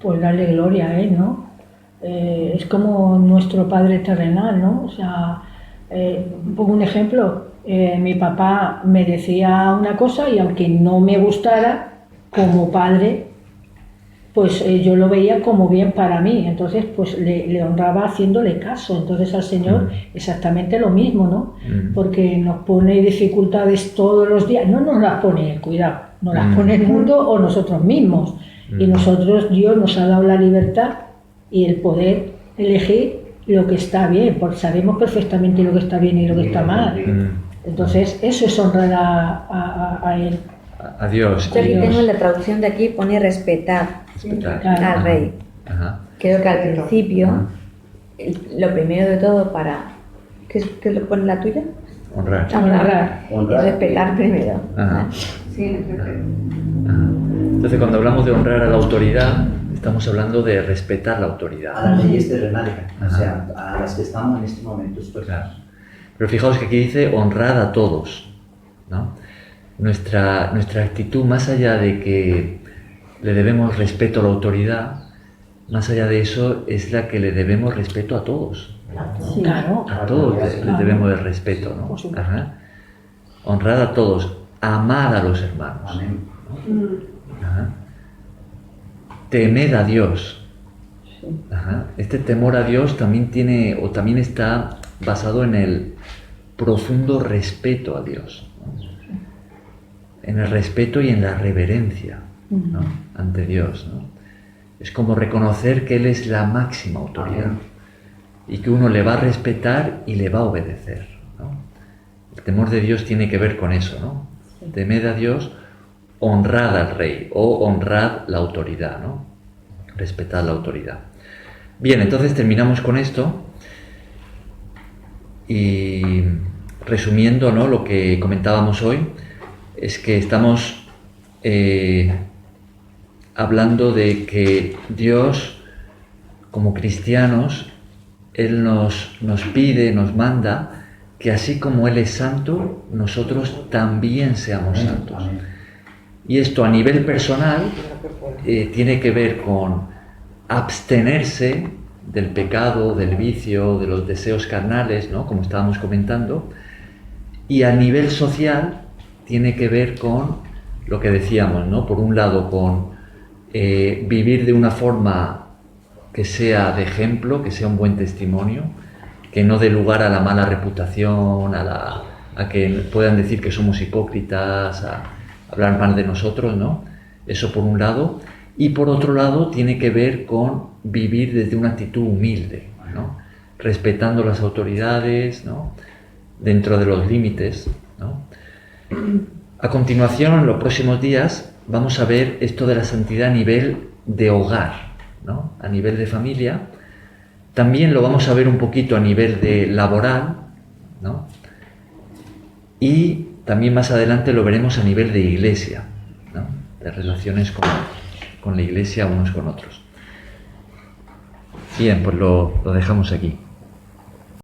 Pues darle gloria a Él, ¿no? Es como nuestro Padre terrenal, ¿no? O sea, pongo un ejemplo, mi papá me decía una cosa y aunque no me gustara, como padre, pues yo lo veía como bien para mí, entonces pues le honraba haciéndole caso. Entonces al Señor exactamente lo mismo, ¿no? Porque nos pone dificultades todos los días, no nos las pone, cuidado, nos las pone el mundo o nosotros mismos, y nosotros, Dios nos ha dado la libertad y el poder elegir lo que está bien, porque sabemos perfectamente lo que está bien y lo que está mal. Entonces eso es honrar a Él. A Dios. Yo aquí tengo la traducción de aquí, pone respetar al Rey. Creo que al principio, lo primero de todo para ¿Qué lo pone la tuya? Honrar. Honrar. Y respetar primero. Ajá. Sí, respeto. Ajá. Entonces, cuando hablamos de honrar a la autoridad, estamos hablando de respetar la autoridad. A las leyes terrenales, o Ajá. sea, a las que estamos en este momento expuestos. Claro. Pero fijaos que aquí dice honrad a todos, ¿no? Nuestra actitud, más allá de que le debemos respeto a la autoridad, más allá de eso es la que le debemos respeto a todos. Sí, claro. A todos les debemos el respeto, ¿no? Por supuesto. Ajá. Honrad a todos, amad a los hermanos. Amén. Ajá. Temed a Dios. Ajá. Este temor a Dios también también está basado en el profundo respeto a Dios, ¿no? En el respeto y en la reverencia, ¿no? Ante Dios, ¿no? Es como reconocer que Él es la máxima autoridad y que uno le va a respetar y le va a obedecer, ¿no? El temor de Dios tiene que ver con eso, ¿no? Temed a Dios, honrad al rey o honrad la autoridad, ¿no? Respetad la autoridad. Bien, entonces terminamos con esto y resumiendo, ¿no? Lo que comentábamos hoy es que estamos hablando de que Dios, como cristianos, Él nos pide, nos manda que así como Él es santo, nosotros también seamos santos. Y esto a nivel personal tiene que ver con abstenerse del pecado, del vicio, de los deseos carnales, ¿no? Como estábamos comentando. Y a nivel social tiene que ver con lo que decíamos, ¿no? Por un lado, con vivir de una forma que sea de ejemplo, que sea un buen testimonio, que no dé lugar a la mala reputación, a que puedan decir que somos hipócritas, a hablar mal de nosotros, ¿no? Eso por un lado. Y por otro lado tiene que ver con vivir desde una actitud humilde, ¿no? Respetando las autoridades, ¿no? Dentro de los límites, ¿no? A continuación, en los próximos días, vamos a ver esto de la santidad a nivel de hogar, ¿no? A nivel de familia. También lo vamos a ver un poquito a nivel de laboral, ¿no? Y también más adelante lo veremos a nivel de iglesia, ¿no? De relaciones con la iglesia unos con otros. Bien, pues lo dejamos aquí.